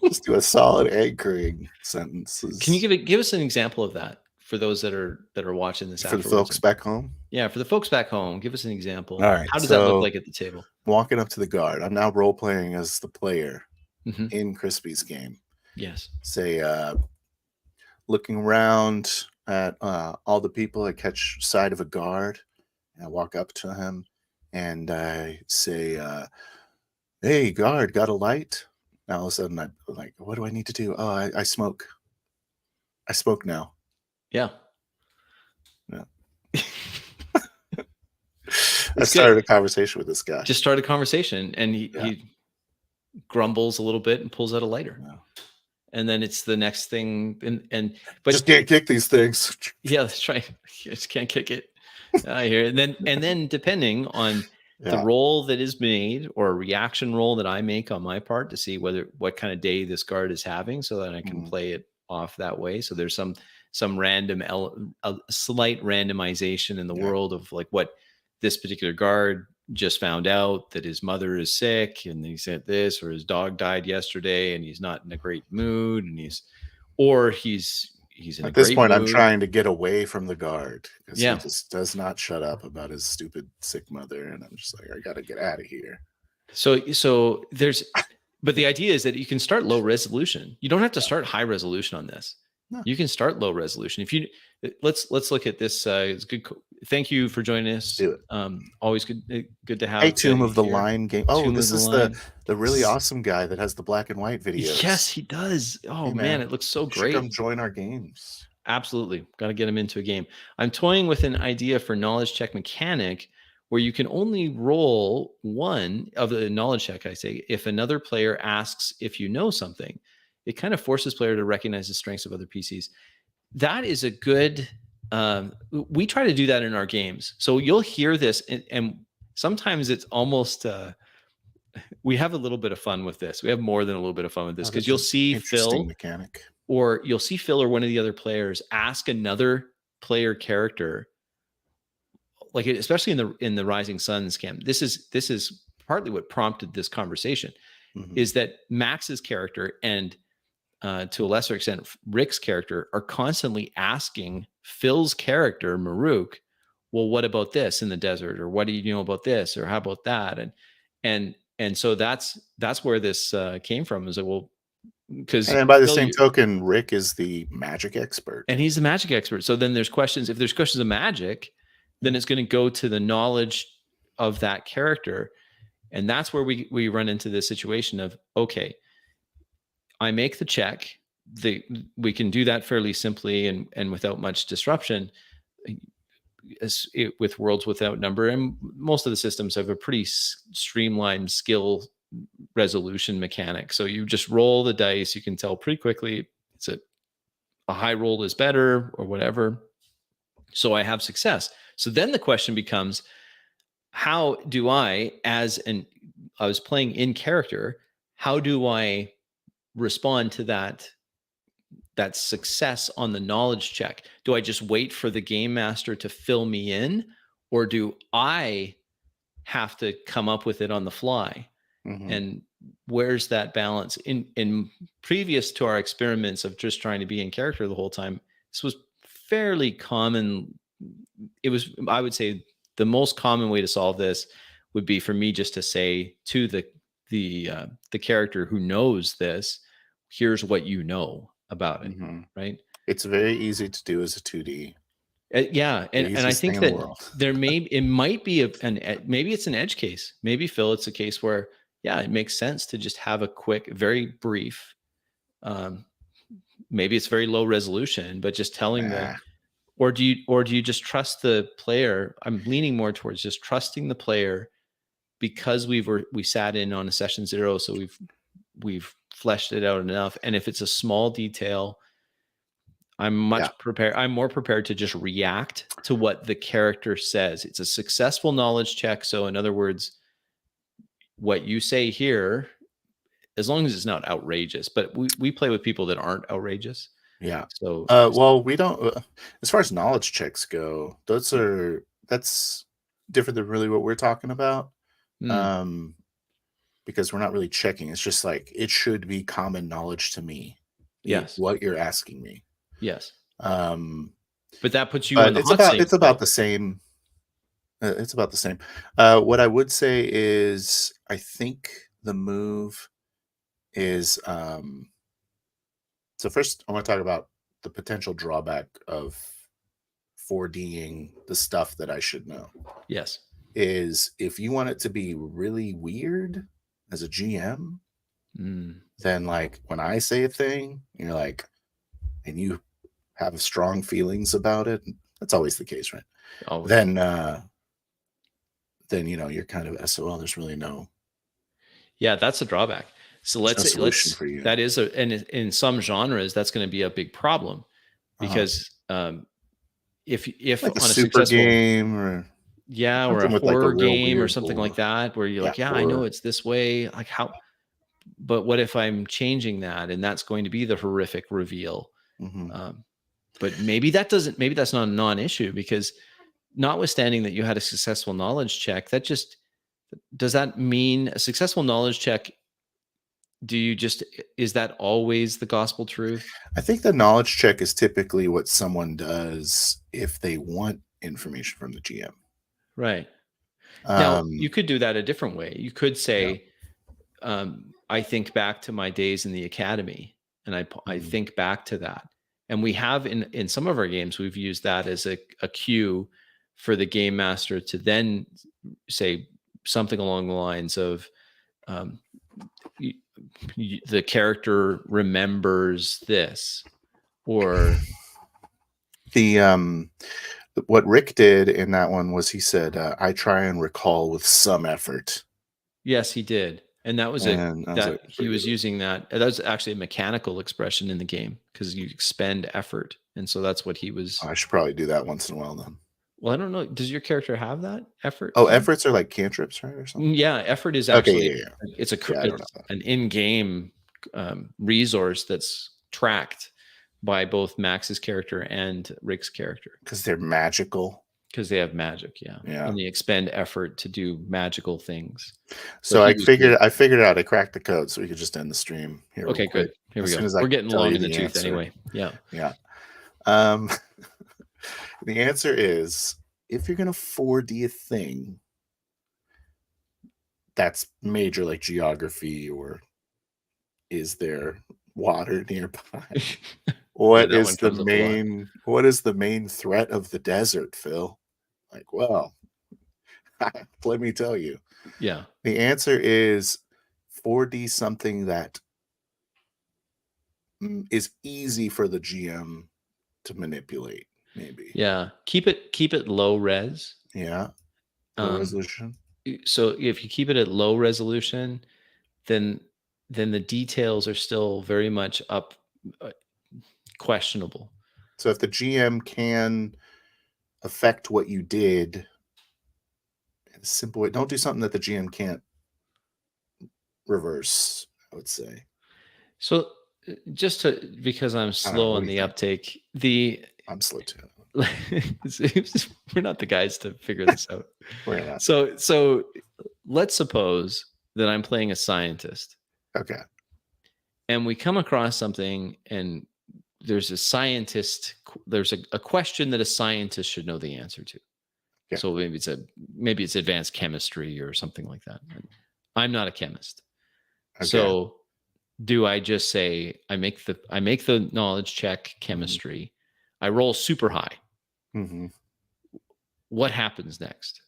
Speaker 2: Just do a solid anchoring sentences.
Speaker 1: Can you give us an example of that for those that are watching this?
Speaker 2: For the folks back home?
Speaker 1: Yeah, for the folks back home, give us an example.
Speaker 2: All right.
Speaker 1: How does that look like at the table?
Speaker 2: Walking up to the guard. I'm now role playing as the player in Crispy's game.
Speaker 1: Yes.
Speaker 2: Say, looking around at all the people, I catch sight of a guard, and I walk up to him, and I say, "Hey, guard, got a light?" Now all of a sudden, I'm like, "What do I need to do?" Oh, I smoke. I smoke now.
Speaker 1: Yeah.
Speaker 2: I started a conversation with this guy.
Speaker 1: Just started a conversation, and he grumbles a little bit and pulls out a lighter. Yeah. And then it's the next thing, but
Speaker 2: just can't kick these things.
Speaker 1: Yeah, that's right. You just can't kick it. I hear it. And then depending on the role that is made or a reaction roll that I make on my part to see what kind of day this guard is having, so that I can play it off that way. So there's some random a slight randomization in the world of like what this particular guard just found out, that his mother is sick and he said this, or his dog died yesterday and he's not in a great mood, and he's in
Speaker 2: at this point mood. I'm trying to get away from the guard because he just does not shut up about his stupid sick mother, and I'm just like, I gotta get out of here.
Speaker 1: So there's but the idea is that you can start low resolution. You don't have to start high resolution on this. No. You can start low resolution. If you let's look at this. It's good. Thank you for joining us.
Speaker 2: Do it.
Speaker 1: Always good to have.
Speaker 2: Hey, Tomb of the Line game. Oh, this is the really awesome guy that has the black and white videos.
Speaker 1: Yes, he does. Oh hey, man, it looks so great.
Speaker 2: Come join our games.
Speaker 1: Absolutely, got to get him into a game. I'm toying with an idea for knowledge check mechanic where you can only roll one of the knowledge check. I say if another player asks if you know something. It kind of forces player to recognize the strengths of other PCs. That is a good, we try to do that in our games. So you'll hear this and sometimes it's almost, we have a little bit of fun with this. We have more than a little bit of fun with this because you'll see Phil or one of the other players ask another player character, like especially in the Rising Suns camp. This is partly what prompted this conversation is that Max's character and to a lesser extent, Rick's character are constantly asking Phil's character, Maruk, well, what about this in the desert? Or what do you know about this? Or how about that? And so that's where this came from, is that, well, because
Speaker 2: and by the same token, Rick is the magic expert.
Speaker 1: And he's the magic expert. So then there's questions. If there's questions of magic, then it's going to go to the knowledge of that character. And that's where we run into this situation of, okay, I make the check. We can do that fairly simply and without much disruption with Worlds Without Number. And most of the systems have a pretty streamlined skill resolution mechanic. So you just roll the dice. You can tell pretty quickly it's a high roll is better or whatever. So I have success. So then the question becomes, how do I was playing in character, how do I respond to that success on the knowledge check? Do I just wait for the game master to fill me in, or do I have to come up with it on the fly? And where's that balance? In previous to our experiments of just trying to be in character the whole time, this was fairly common. It was, I would say, the most common way to solve this would be for me just to say to the character who knows this, here's what you know about it, right?
Speaker 2: It's very easy to do as a 2D.
Speaker 1: Yeah, and I think that it might be maybe it's an edge case. Maybe, Phil, it's a case where it makes sense to just have a quick, very brief. Maybe it's very low resolution, but just telling them. Or do you just trust the player? I'm leaning more towards just trusting the player, because we sat in on a session 0, so we've fleshed it out enough. And if it's a small detail, I'm more prepared to just react to what the character says. It's a successful knowledge check. So in other words, what you say here, as long as it's not outrageous, but we play with people that aren't outrageous.
Speaker 2: Yeah.
Speaker 1: So,
Speaker 2: well, we don't, as far as knowledge checks go, that's different than really what we're talking about. because we're not really checking. It's just like it should be common knowledge to me.
Speaker 1: Yes.
Speaker 2: What you're asking me.
Speaker 1: Yes.
Speaker 2: But
Speaker 1: that puts you on the hot seat.
Speaker 2: It's about the same. It's about the same. What I would say is, I think the move is. So first, I want to talk about the potential drawback of 4Ding the stuff that I should know.
Speaker 1: Yes.
Speaker 2: Is if you want it to be really weird as a GM, then like when I say a thing, you're like, and you have strong feelings about it. That's always the case, right?
Speaker 1: Always.
Speaker 2: Then you're kind of SOL. There's really no.
Speaker 1: Yeah, that's a drawback. So let's
Speaker 2: for you.
Speaker 1: That is and in some genres that's going to be a big problem because if
Speaker 2: like
Speaker 1: on a
Speaker 2: super game or
Speaker 1: or a horror game or something like that, where you're like, horror. I know it's this way, like how, but what if I'm changing that and that's going to be the horrific reveal? But maybe that's not a non-issue, because notwithstanding that you had a successful knowledge check, does that mean a successful knowledge check? Is that always the gospel truth?
Speaker 2: I think the knowledge check is typically what someone does if they want information from the GM.
Speaker 1: Right. Now, you could do that a different way. You could say, I think back to my days in the academy, and I think back to that. And we have in some of our games, we've used that as a cue for the game master to then say something along the lines of, the character remembers this, or
Speaker 2: what Rick did in that one was he said, I try and recall with some effort.
Speaker 1: Yes, he did. And that was he was using that. That was actually a mechanical expression in the game, because you expend effort. And so that's what he was.
Speaker 2: I should probably do that once in a while then.
Speaker 1: Well, I don't know. Does your character have that effort?
Speaker 2: Oh, efforts are like cantrips, right? Or something?
Speaker 1: Yeah. Effort is actually, it's
Speaker 2: an
Speaker 1: in-game resource that's tracked by both Max's character and Rick's character.
Speaker 2: Because they're magical.
Speaker 1: Because they have magic, yeah. And they expend effort to do magical things.
Speaker 2: So I figured out. I cracked the code, so we could just end the stream here.
Speaker 1: Okay, good. Here we go. We're getting long in the tooth anyway. Yeah.
Speaker 2: The answer is, if you're going to 4D a thing that's major, like geography, or is there water nearby? What is the main threat of the desert, Phil? Like, well, let me tell you.
Speaker 1: Yeah.
Speaker 2: The answer is 4D something that is easy for the GM to manipulate. Maybe.
Speaker 1: Yeah. Keep it low res.
Speaker 2: Yeah. Low resolution.
Speaker 1: So if you keep it at low resolution, then the details are still very much up questionable.
Speaker 2: So if the GM can affect what you did in a simple way, don't do something that the GM can't reverse, I would say.
Speaker 1: So because I'm slow on the uptake,
Speaker 2: I'm slow too.
Speaker 1: We're not the guys to figure this out.
Speaker 2: We're not.
Speaker 1: So let's suppose that I'm playing a scientist.
Speaker 2: Okay.
Speaker 1: And we come across something, and there's a question that a scientist should know the answer to. Yeah. So maybe it's advanced chemistry or something like that. I'm not a chemist. Okay. So do I just say I make the knowledge check chemistry? I roll super high. What happens next?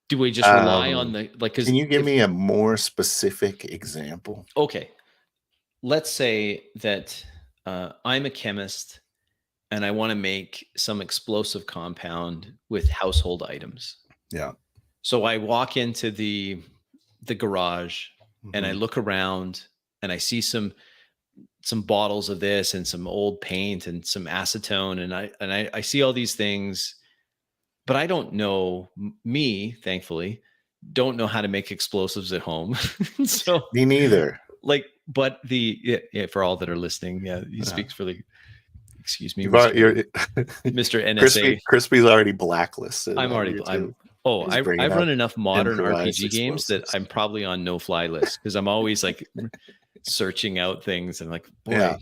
Speaker 1: Do we just rely on
Speaker 2: can you give me a more specific example?
Speaker 1: Okay. Let's say that I'm a chemist and I want to make some explosive compound with household items.
Speaker 2: Yeah.
Speaker 1: So I walk into the garage and I look around and I see some bottles of this and some old paint and some acetone, and I see all these things, but I don't know, thankfully, don't know how to make explosives at home. So
Speaker 2: me neither.
Speaker 1: But for all that are listening, he speaks for the. Excuse me,
Speaker 2: Mr.
Speaker 1: NSA.
Speaker 2: Crispy's already blacklisted.
Speaker 1: I'm Oh,
Speaker 2: Just bringing
Speaker 1: I've
Speaker 2: up
Speaker 1: run enough modern
Speaker 2: improvised
Speaker 1: RPG games that
Speaker 2: explosives.
Speaker 1: I'm probably on no-fly list because I'm always like searching out things and like, boy,
Speaker 2: Yeah.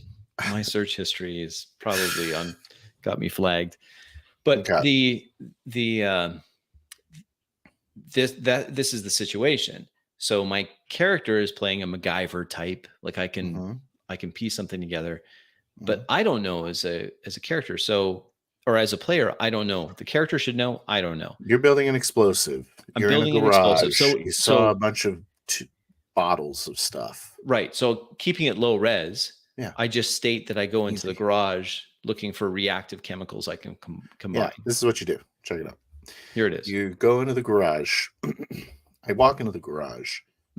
Speaker 1: my search history is probably got me flagged. But
Speaker 2: Okay.
Speaker 1: this is the situation. So my character is playing a MacGyver type. Like I can piece something together, but I don't know as a character. So or as a player, I don't know. The character should know. I don't know.
Speaker 2: You're building an explosive.
Speaker 1: I'm
Speaker 2: You're in a
Speaker 1: building an explosive.
Speaker 2: garage. You saw a bunch of bottles of stuff.
Speaker 1: Right. So keeping it low res,
Speaker 2: yeah.
Speaker 1: I just state that I go into the garage looking for reactive chemicals I can combine.
Speaker 2: Yeah, this is what you do. Check it out.
Speaker 1: Here it is.
Speaker 2: You go into the garage. I walk into the garage.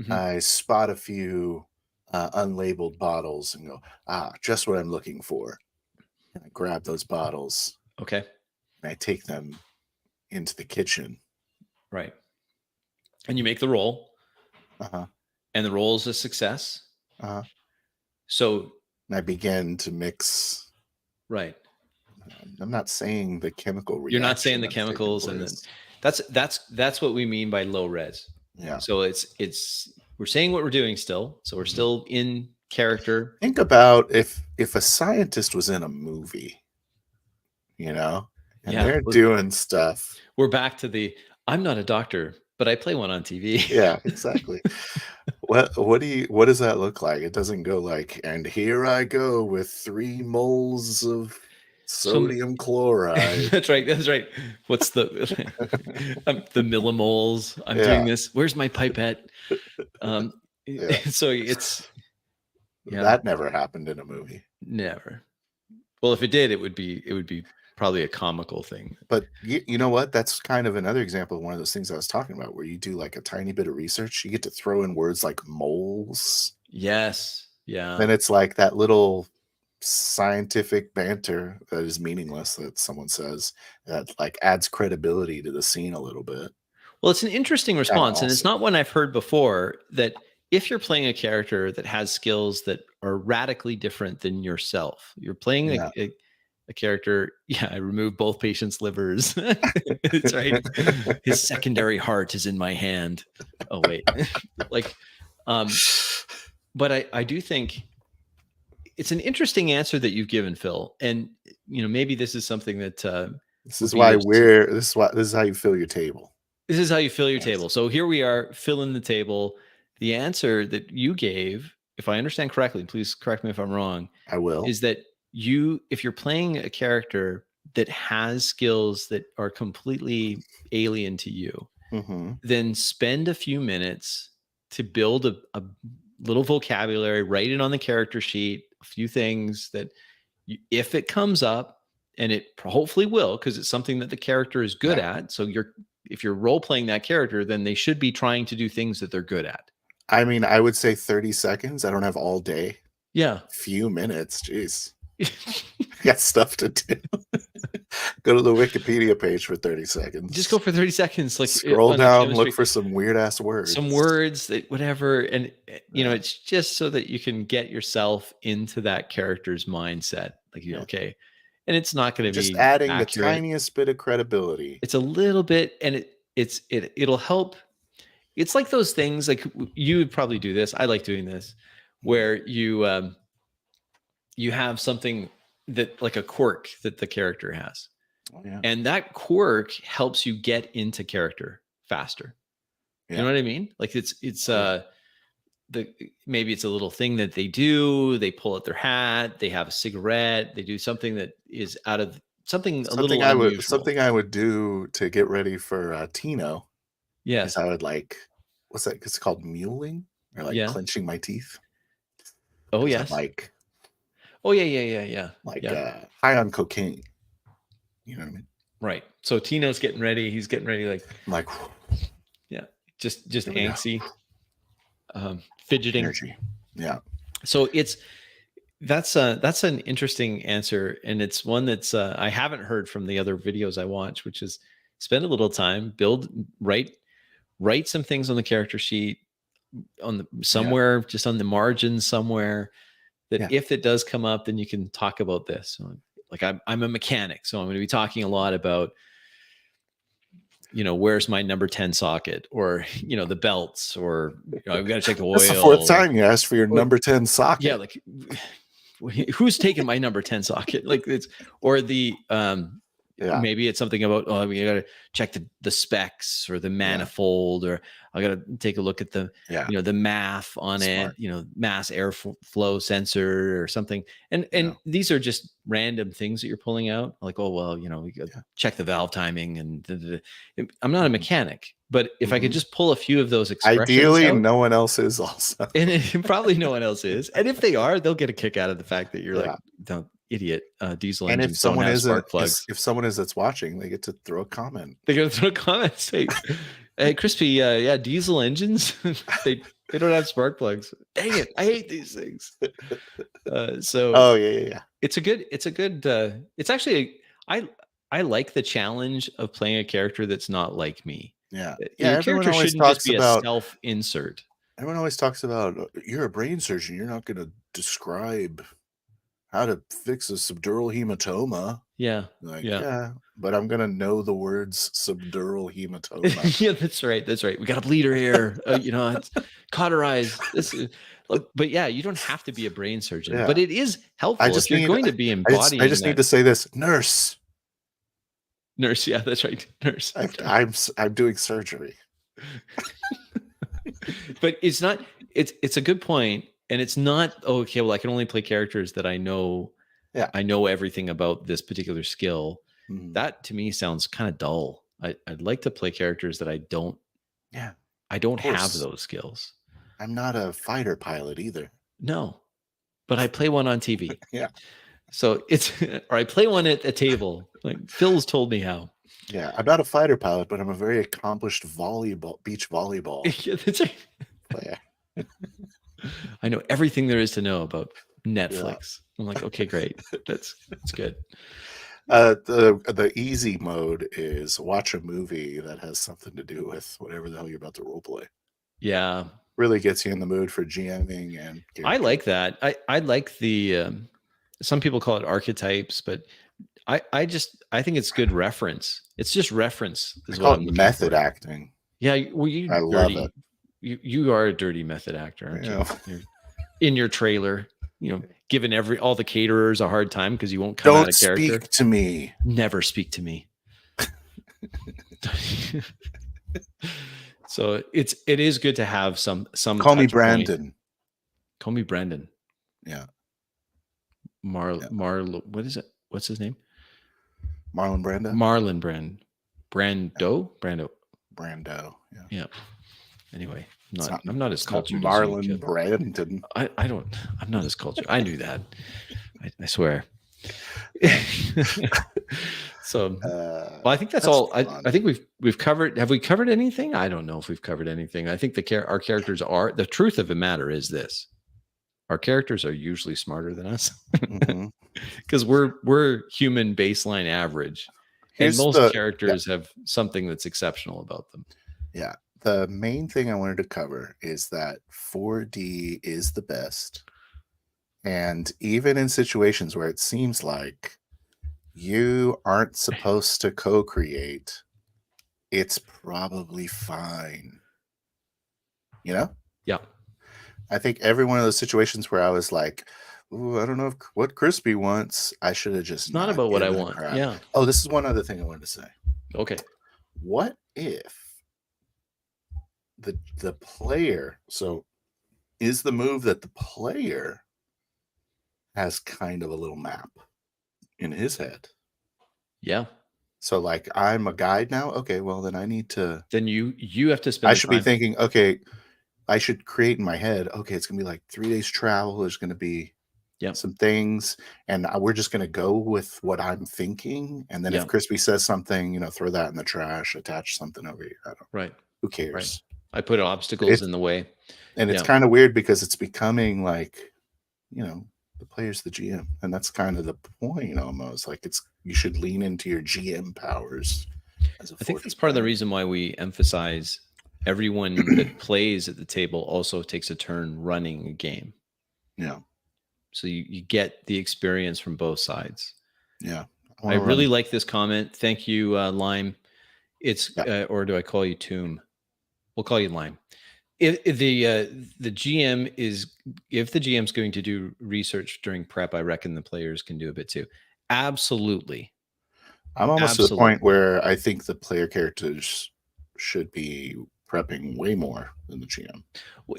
Speaker 2: I spot a few unlabeled bottles and go, just what I'm looking for. And I grab those bottles.
Speaker 1: Okay.
Speaker 2: And I take them into the kitchen.
Speaker 1: Right. And you make the roll. And the roll is a success. So
Speaker 2: I begin to mix.
Speaker 1: Right.
Speaker 2: I'm not saying the chemical reaction.
Speaker 1: You're not saying the chemicals, and then that's what we mean by low res.
Speaker 2: Yeah.
Speaker 1: So it's we're saying what we're doing still. So we're still in character.
Speaker 2: Think about if a scientist was in a movie, and they're doing stuff.
Speaker 1: We're back to I'm not a doctor, but I play one on TV.
Speaker 2: Yeah, exactly. What does that look like? It doesn't go like, and here I go with 3 moles of sodium chloride.
Speaker 1: That's right. What's the millimoles? I'm doing this. Where's my pipette? So it's
Speaker 2: that never happened in a movie.
Speaker 1: Never. Well, if it did, it would be probably a comical thing.
Speaker 2: But you know what? That's kind of another example of one of those things I was talking about, where you do like a tiny bit of research. You get to throw in words like moles.
Speaker 1: Yes. Yeah.
Speaker 2: Then it's like that little scientific banter that is meaningless that someone says that like adds credibility to the scene a little bit.
Speaker 1: Well, it's an interesting response, and it's not one I've heard before, that if you're playing a character that has skills that are radically different than yourself, you're playing a character. Yeah, I removed both patients' livers. That's right. His secondary heart is in my hand. Oh, wait. But I do think it's an interesting answer that you've given, Phil. And, maybe this is something that
Speaker 2: this is how you fill your table.
Speaker 1: This is how you fill your table. So here we are filling the table. The answer that you gave, if I understand correctly, please correct me if I'm wrong.
Speaker 2: I will.
Speaker 1: Is that if you're playing a character that has skills that are completely alien to you, then spend a few minutes to build a little vocabulary, write it on the character sheet, a few things that if it comes up, and it hopefully will, because it's something that the character is good at. So if you're role playing that character, then they should be trying to do things that they're good at.
Speaker 2: I mean, I would say 30 seconds. I don't have all day.
Speaker 1: Yeah.
Speaker 2: Few minutes. Jeez. Got stuff to do. Go to the Wikipedia page for 30 seconds.
Speaker 1: Just go for 30 seconds. Like
Speaker 2: scroll down, look for some weird ass words.
Speaker 1: Some words that whatever. And it's just so that you can get yourself into that character's mindset. Like, okay. And it's not going to be
Speaker 2: just adding
Speaker 1: accurate.
Speaker 2: The tiniest bit of credibility.
Speaker 1: It's a little bit, and it'll help. It's like those things, like you would probably do this. I like doing this, where you have something that like a quirk that the character has.
Speaker 2: Oh, yeah.
Speaker 1: And that quirk helps you get into character faster. Yeah. You know what I mean? Like it's maybe it's a little thing that they do. They pull out their hat. They have a cigarette. They do something that is out of something a little unusual.
Speaker 2: Something I would do to get ready for Tino.
Speaker 1: Yes,
Speaker 2: I would like. What's that? It's called muling, or like clenching my teeth.
Speaker 1: Oh yes.
Speaker 2: Like.
Speaker 1: Oh yeah.
Speaker 2: Like high on cocaine. You know what I mean?
Speaker 1: Right. So Tino's getting ready. He's getting ready. Like yeah, just angsty. Fidgeting.
Speaker 2: Energy. Yeah.
Speaker 1: So that's an interesting answer, and it's one that's I haven't heard from the other videos I watch, which is spend a little time, write some things on the character sheet, somewhere just on the margins somewhere, that if it does come up, then you can talk about this. So, like I'm a mechanic, so I'm going to be talking a lot about where's my number 10 socket, or, the belts, or I've got to check the oil.
Speaker 2: That's the fourth time you asked for your number 10 socket.
Speaker 1: Yeah. Like, who's taking my number 10 socket? Like, or the, maybe it's something about, we got to check the specs or the manifold, or I got to take a look at the, the math on it, mass airflow sensor or something. And these are just random things that you're pulling out. Like, oh, well, we got to check the valve timing, and I'm not a mechanic, but if I could just pull a few of those expressions
Speaker 2: ideally
Speaker 1: out,
Speaker 2: no one else is also.
Speaker 1: And probably no one else is. And if they are, they'll get a kick out of the fact that you're like, don't idiot, diesel engines. And if someone is spark plugs.
Speaker 2: If someone is that's watching, they get to throw a comment.
Speaker 1: They get to throw a comment. Say, hey, Crispy, diesel engines, they don't have spark plugs. Dang it, I hate these things. So it's actually I like the challenge of playing a character that's not like me. Your character shouldn't just be a self-insert.
Speaker 2: Everyone always talks about, you're a brain surgeon, you're not going to describe how to fix a subdural hematoma. But I'm gonna know the words subdural hematoma.
Speaker 1: Yeah, that's right. We got a bleeder here. It's cauterized. But you don't have to be a brain surgeon. But it is helpful if you're going to be embodying.
Speaker 2: I just need to say this, nurse.
Speaker 1: Yeah, that's right, nurse.
Speaker 2: I'm doing surgery.
Speaker 1: But it's not. It's a good point. And it's not, okay, well, I can only play characters that I know. Yeah. I know everything about this particular skill. That to me sounds kind of dull. I'd like to play characters that I don't.
Speaker 2: Yeah.
Speaker 1: I don't have those skills.
Speaker 2: I'm not a fighter pilot either.
Speaker 1: No, but I play one on TV.
Speaker 2: Yeah.
Speaker 1: So or I play one at a table. Like Phil's told me how.
Speaker 2: Yeah. I'm not a fighter pilot, but I'm a very accomplished beach volleyball
Speaker 1: yeah, that's right.
Speaker 2: player.
Speaker 1: I know everything there is to know about Netflix. I'm like, okay, great. That's good.
Speaker 2: The easy mode is watch a movie that has something to do with whatever the hell you're about to role play.
Speaker 1: Yeah.
Speaker 2: Really gets you in the mood for GMing. And
Speaker 1: I like that. I like the some people call it archetypes, but I think it's good reference. It's just reference is what I'm
Speaker 2: method acting.
Speaker 1: Yeah, well, I
Speaker 2: love it.
Speaker 1: You are a dirty method actor, aren't you? You're in your trailer, giving all the caterers a hard time because you won't come out of character.
Speaker 2: Don't speak to me.
Speaker 1: Never speak to me. So it is good to have some.
Speaker 2: Call me Brandon.
Speaker 1: Call me Brendan.
Speaker 2: Yeah.
Speaker 1: What is it? What's his name?
Speaker 2: Marlon Brando.
Speaker 1: Marlon Brando.
Speaker 2: Brando.
Speaker 1: Yeah. Anyway, I'm not as cultured.
Speaker 2: Marlon Brandon.
Speaker 1: I'm not as cultured. I knew that. I swear. So, I think that's all. I think we've covered. Have we covered anything? I don't know if we've covered anything. I think our characters are. The truth of the matter is this: our characters are usually smarter than us because we're human baseline average, and most characters have something that's exceptional about them.
Speaker 2: Yeah. The main thing I wanted to cover is that 4D is the best. And even in situations where it seems like you aren't supposed to co-create, it's probably fine. Yeah. I think every one of those situations where I was like, ooh, I don't know what Crispy wants, I should have just.
Speaker 1: It's not about what I want. Crap. Yeah.
Speaker 2: Oh, this is one other thing I wanted to say.
Speaker 1: Okay.
Speaker 2: What if the player, so is the move that the player has kind of a little map in his head?
Speaker 1: Yeah.
Speaker 2: So like, I'm a guide now. Okay, well then I need to.
Speaker 1: Then you have to spend.
Speaker 2: I should be thinking, okay, I should create in my head. Okay, it's gonna be like 3 days travel. There's gonna be some things, and we're just gonna go with what I'm thinking. And then if Crispy says something, throw that in the trash, attach something over here. I don't.
Speaker 1: Right.
Speaker 2: Who cares?
Speaker 1: Right. I put obstacles in the way.
Speaker 2: And it's kind of weird because it's becoming like, the player's the GM. And that's kind of the point almost. Like you should lean into your GM powers.
Speaker 1: I think that's part of the reason why we emphasize everyone that plays at the table also takes a turn running a game.
Speaker 2: Yeah.
Speaker 1: So you get the experience from both sides.
Speaker 2: Yeah.
Speaker 1: I really like this comment. Thank you, Lime. It's or do I call you Tomb? We'll call you Lime. If the GM is, if the GM's going to do research during prep, I reckon the players can do a bit too. Absolutely.
Speaker 2: I'm almost to the point where I think the player characters should be prepping way more than the GM.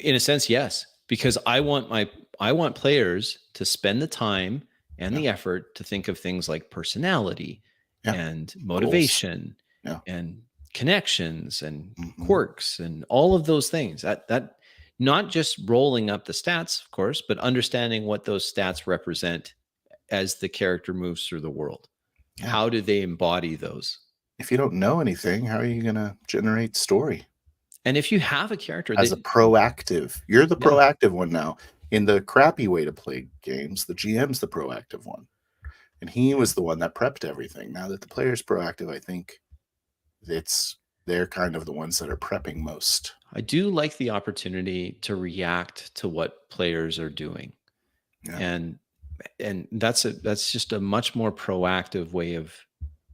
Speaker 1: In a sense, yes, because I want players to spend the time and the effort to think of things like personality and motivation and connections and quirks and all of those things. That not just rolling up the stats, of course, but understanding what those stats represent as the character moves through the world. Yeah. How do they embody those?
Speaker 2: If you don't know anything, how are you going to generate story?
Speaker 1: And if you have a character
Speaker 2: as a proactive, you're the proactive one now. In the crappy way to play games, the GM's the proactive one. And he was the one that prepped everything. Now that the player's proactive, I think they're kind of the ones that are prepping most.
Speaker 1: I do like the opportunity to react to what players are doing. Yeah. And that's just a much more proactive way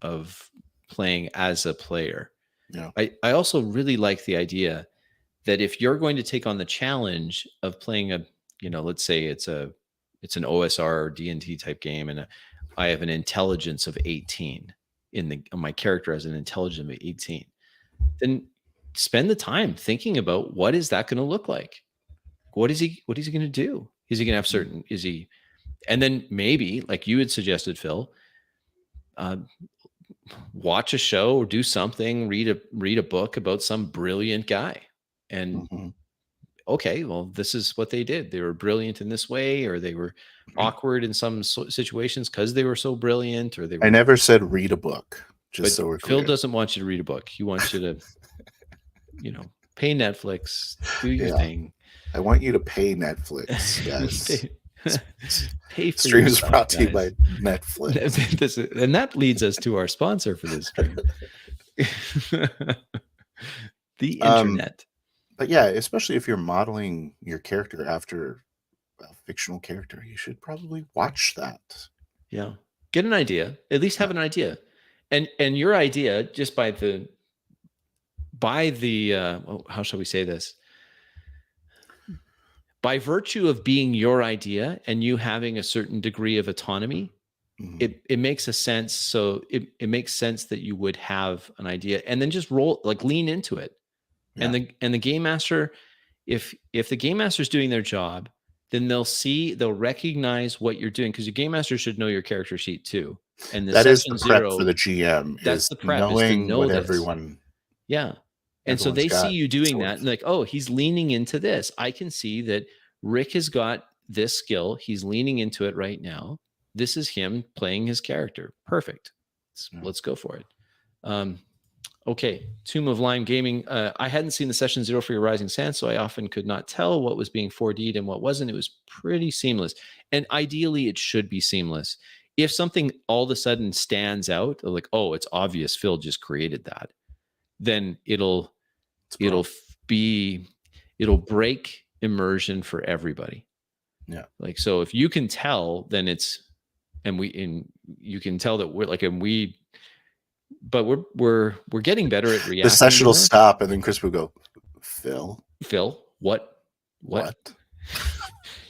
Speaker 1: of playing as a player.
Speaker 2: Yeah.
Speaker 1: I also really like the idea that if you're going to take on the challenge of playing a, let's say it's an OSR or D&D type game, and I have an intelligence of 18 my character has an intelligence of 18, then spend the time thinking about what is that going to look like? What is he going to do? Is he going to have and then maybe, like you had suggested, Phil, watch a show or do something, read a book about some brilliant guy. And okay, well, this is what they did. They were brilliant in this way, or they were awkward in some situations because they were so brilliant, or they were...
Speaker 2: I never said read a book, just so we're clear.
Speaker 1: Phil doesn't want you to read a book. He wants you to, pay Netflix, do your thing.
Speaker 2: I want you to pay Netflix, guys.
Speaker 1: Pay for
Speaker 2: stream is brought to you by Netflix.
Speaker 1: And that leads us to our sponsor for this stream. The internet.
Speaker 2: But yeah, especially if you're modeling your character after a fictional character, you should probably watch that.
Speaker 1: Yeah. Get an idea. At least have an idea. And your idea, just by the how shall we say this? By virtue of being your idea and you having a certain degree of autonomy, it makes a sense. So it makes sense that you would have an idea and then just lean into it. Yeah. And the game master, if the game master is doing their job, then they'll recognize what you're doing, because your game master should know your character sheet too. And
Speaker 2: that is the prep for the GM.
Speaker 1: That's the prep, knowing
Speaker 2: what everyone.
Speaker 1: Yeah. And so they see you doing that and like, oh, he's leaning into this. I can see that Rick has got this skill. He's leaning into it right now. This is him playing his character. Perfect. Let's go for it. Okay. Tomb of Lime Gaming. I hadn't seen the session 0 for your Rising Sands, so I often could not tell what was being 4D'd and what wasn't. It was pretty seamless. And ideally, it should be seamless. If something all of a sudden stands out, like, oh, it's obvious Phil just created that, then it'll break immersion for everybody.
Speaker 2: Yeah.
Speaker 1: Like, so if you can tell, then you can tell that we're getting better at reacting.
Speaker 2: The session will stop and then Chris will go, Phil,
Speaker 1: what?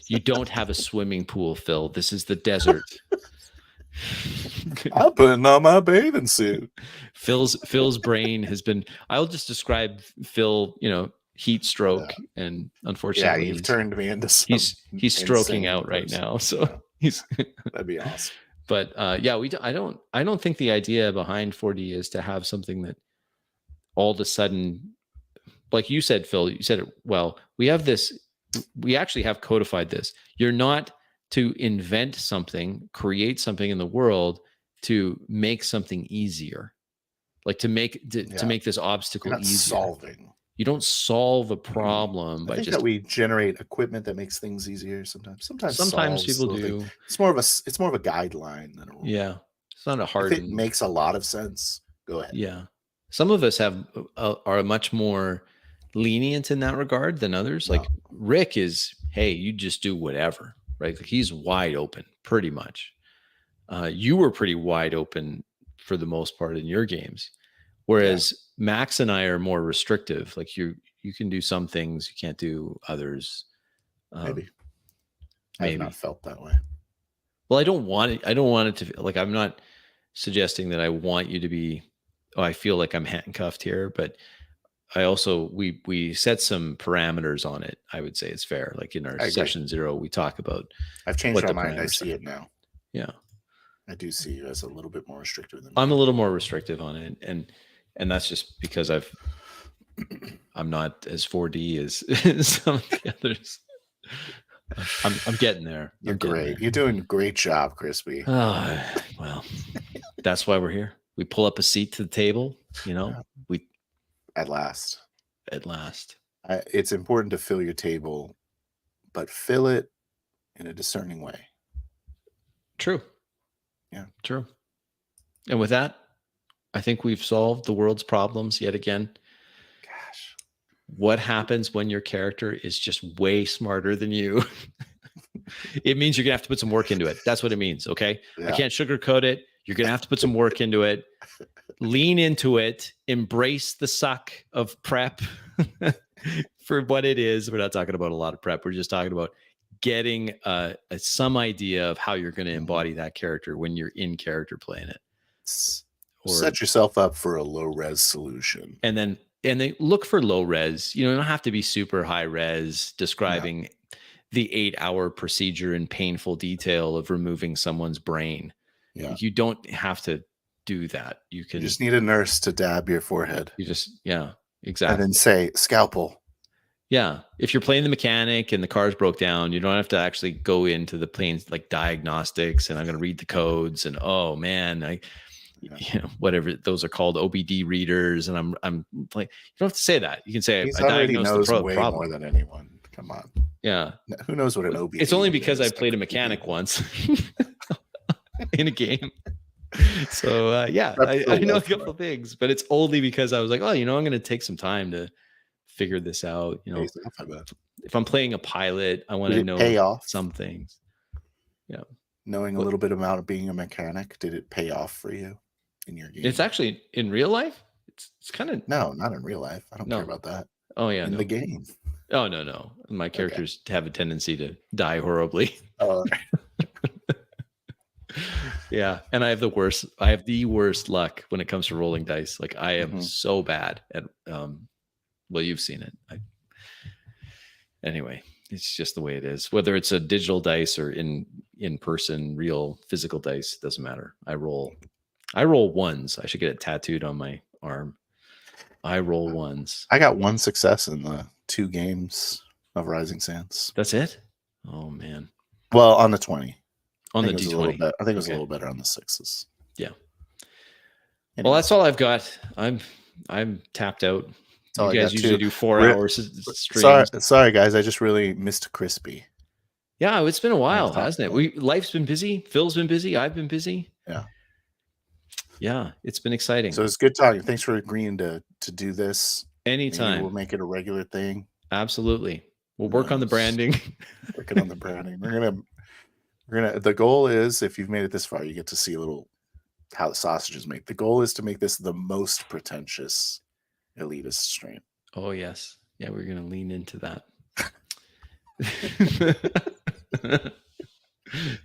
Speaker 1: You don't have a swimming pool, Phil. This is the desert.
Speaker 2: I'm putting on my bathing suit.
Speaker 1: Phil's brain has been, I'll just describe Phil, heat stroke, and unfortunately
Speaker 2: you've turned me into some
Speaker 1: he's stroking out right now. So he's
Speaker 2: that'd be awesome.
Speaker 1: But I don't think the idea behind 4D is to have something that all of a sudden, like you said, Phil, you said it well, we actually have codified this. You're not to invent something, create something in the world to make something easier, like to make this obstacle easier.
Speaker 2: Solving.
Speaker 1: You don't solve a problem
Speaker 2: I think that we generate equipment that makes things easier sometimes. Sometimes
Speaker 1: people do.
Speaker 2: It's more of a guideline than a rule.
Speaker 1: Yeah. It's not a hard.
Speaker 2: If it makes a lot of sense, go ahead.
Speaker 1: Yeah. Some of us are much more lenient in that regard than others. Like Rick is, hey, you just do whatever, right? Like he's wide open pretty much. You were pretty wide open for the most part in your games. Whereas Max and I are more restrictive. Like you can do some things, you can't do others.
Speaker 2: Maybe. I have not felt that way.
Speaker 1: Well, I don't want it to, like, I'm not suggesting that I want you to be, I feel like I'm handcuffed here, but I also, we set some parameters on it. I would say it's fair. Like in our session 0, we talk about.
Speaker 2: I've changed my mind. I see it now.
Speaker 1: Yeah.
Speaker 2: I do see you as a little bit more restrictive than me.
Speaker 1: I'm a little more restrictive on it. And that's just because I'm not as 4D as some of the others. I'm getting there.
Speaker 2: You're great. You're doing a great job, Crispy.
Speaker 1: Oh, well, that's why we're here. We pull up a seat to the table, at last.
Speaker 2: It's important to fill your table, but fill it in a discerning way.
Speaker 1: True.
Speaker 2: Yeah.
Speaker 1: True. And with that, I think we've solved the world's problems yet again.
Speaker 2: Gosh.
Speaker 1: What happens when your character is just way smarter than you? It means you're going to have to put some work into it. That's what it means, okay? Yeah. I can't sugarcoat it. You're going to have to put some work into it. Lean into it. Embrace the suck of prep for what it is. We're not talking about a lot of prep. We're just talking about getting some idea of how you're going to embody that character when you're in character playing it.
Speaker 2: Set yourself up for a low res solution.
Speaker 1: And then look for low res. You don't have to be super high res describing the 8-hour procedure in painful detail of removing someone's brain.
Speaker 2: Yeah.
Speaker 1: You don't have to do that. You
Speaker 2: just need a nurse to dab your forehead.
Speaker 1: Exactly.
Speaker 2: And then say scalpel.
Speaker 1: Yeah. If you're playing the mechanic and the cars broke down, you don't have to actually go into the planes like diagnostics and I'm going to read the codes and, oh man, whatever those are called, OBD readers. And I'm like, you don't have to say that. You can say,
Speaker 2: I diagnosed the way more than anyone. Come on.
Speaker 1: Yeah.
Speaker 2: Who knows what an OBD is?
Speaker 1: It's only because I played a mechanic once in a game. So I know a couple of things, but it's only because I was like, I'm going to take some time to figure this out. If I'm playing a pilot, I want to know some things. Yeah.
Speaker 2: Knowing a little bit about being a mechanic, did it pay off for you in your game?
Speaker 1: It's actually in real life. It's kind of
Speaker 2: no, not in real life. I don't care about that.
Speaker 1: Oh yeah,
Speaker 2: in the game.
Speaker 1: Oh no. My characters have a tendency to die horribly.
Speaker 2: Oh.
Speaker 1: Yeah, and I have the worst luck when it comes to rolling dice. Like I am so bad at well, you've seen it. Anyway, it's just the way it is. Whether it's a digital dice or in person, real physical dice, doesn't matter. I roll ones. I should get it tattooed on my arm. I roll ones.
Speaker 2: I got one success in the 2 games of Rising Sands.
Speaker 1: That's it? Oh man.
Speaker 2: Well, on the 20.
Speaker 1: On the D20.
Speaker 2: I think it was a little better on the 6s.
Speaker 1: Yeah. Anyways. Well, that's all I've got. I'm tapped out. You guys usually do 4 hours streams.
Speaker 2: Sorry, guys. I just really missed Crispy.
Speaker 1: Yeah, it's been a while, hasn't it? Life's been busy. Phil's been busy. I've been busy. Yeah, it's been exciting.
Speaker 2: So it's good talking. Thanks for agreeing to do this.
Speaker 1: Anytime.
Speaker 2: Maybe we'll make it a regular thing.
Speaker 1: Absolutely. We'll work on the branding.
Speaker 2: Working on the branding. We're gonna. The goal is, if you've made it this far, you get to see a little how the sausage is made. The goal is to make this the most pretentious elitist stream.
Speaker 1: Oh yes, yeah, we're gonna lean into that.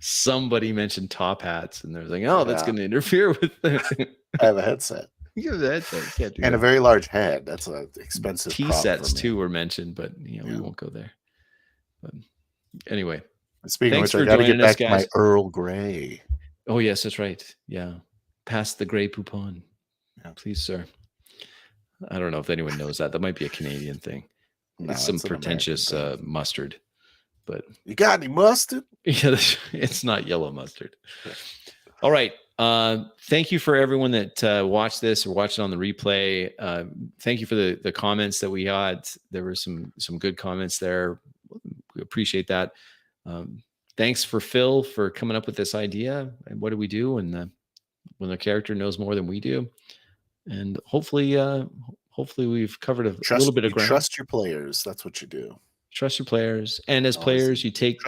Speaker 1: Somebody mentioned top hats, and they're like, "Oh, that's going to interfere with."
Speaker 2: I have a headset.
Speaker 1: You have a headset, can't do
Speaker 2: and
Speaker 1: that.
Speaker 2: A very large head. That's an expensive.
Speaker 1: Tea sets too were mentioned, but we won't go there. But anyway,
Speaker 2: speaking of which, I got to get back to my Earl Grey.
Speaker 1: Oh yes, that's right. Yeah, pass the Grey Poupon, please, sir. I don't know if anyone knows that. That might be a Canadian thing. No, it's some pretentious mustard. But
Speaker 2: you got any mustard?
Speaker 1: Yeah, it's not yellow mustard. All right. Thank you for everyone that watched this or watched it on the replay. Thank you for the comments that we got. There were some good comments there. We appreciate that. Thanks for Phil for coming up with this idea. And what do we do when the character knows more than we do? And hopefully we've covered a little bit of ground.
Speaker 2: Trust your players. That's what you do.
Speaker 1: Trust your players, and as players, you take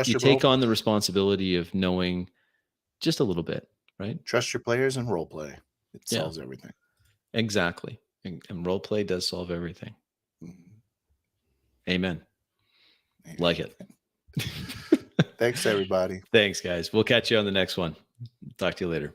Speaker 1: on the responsibility of knowing just a little bit, right?
Speaker 2: Trust your players and role play. It solves everything.
Speaker 1: Exactly. And role play does solve everything. Amen.
Speaker 2: Amen.
Speaker 1: Like it.
Speaker 2: Thanks, everybody.
Speaker 1: Thanks, guys. We'll catch you on the next one. Talk to you later.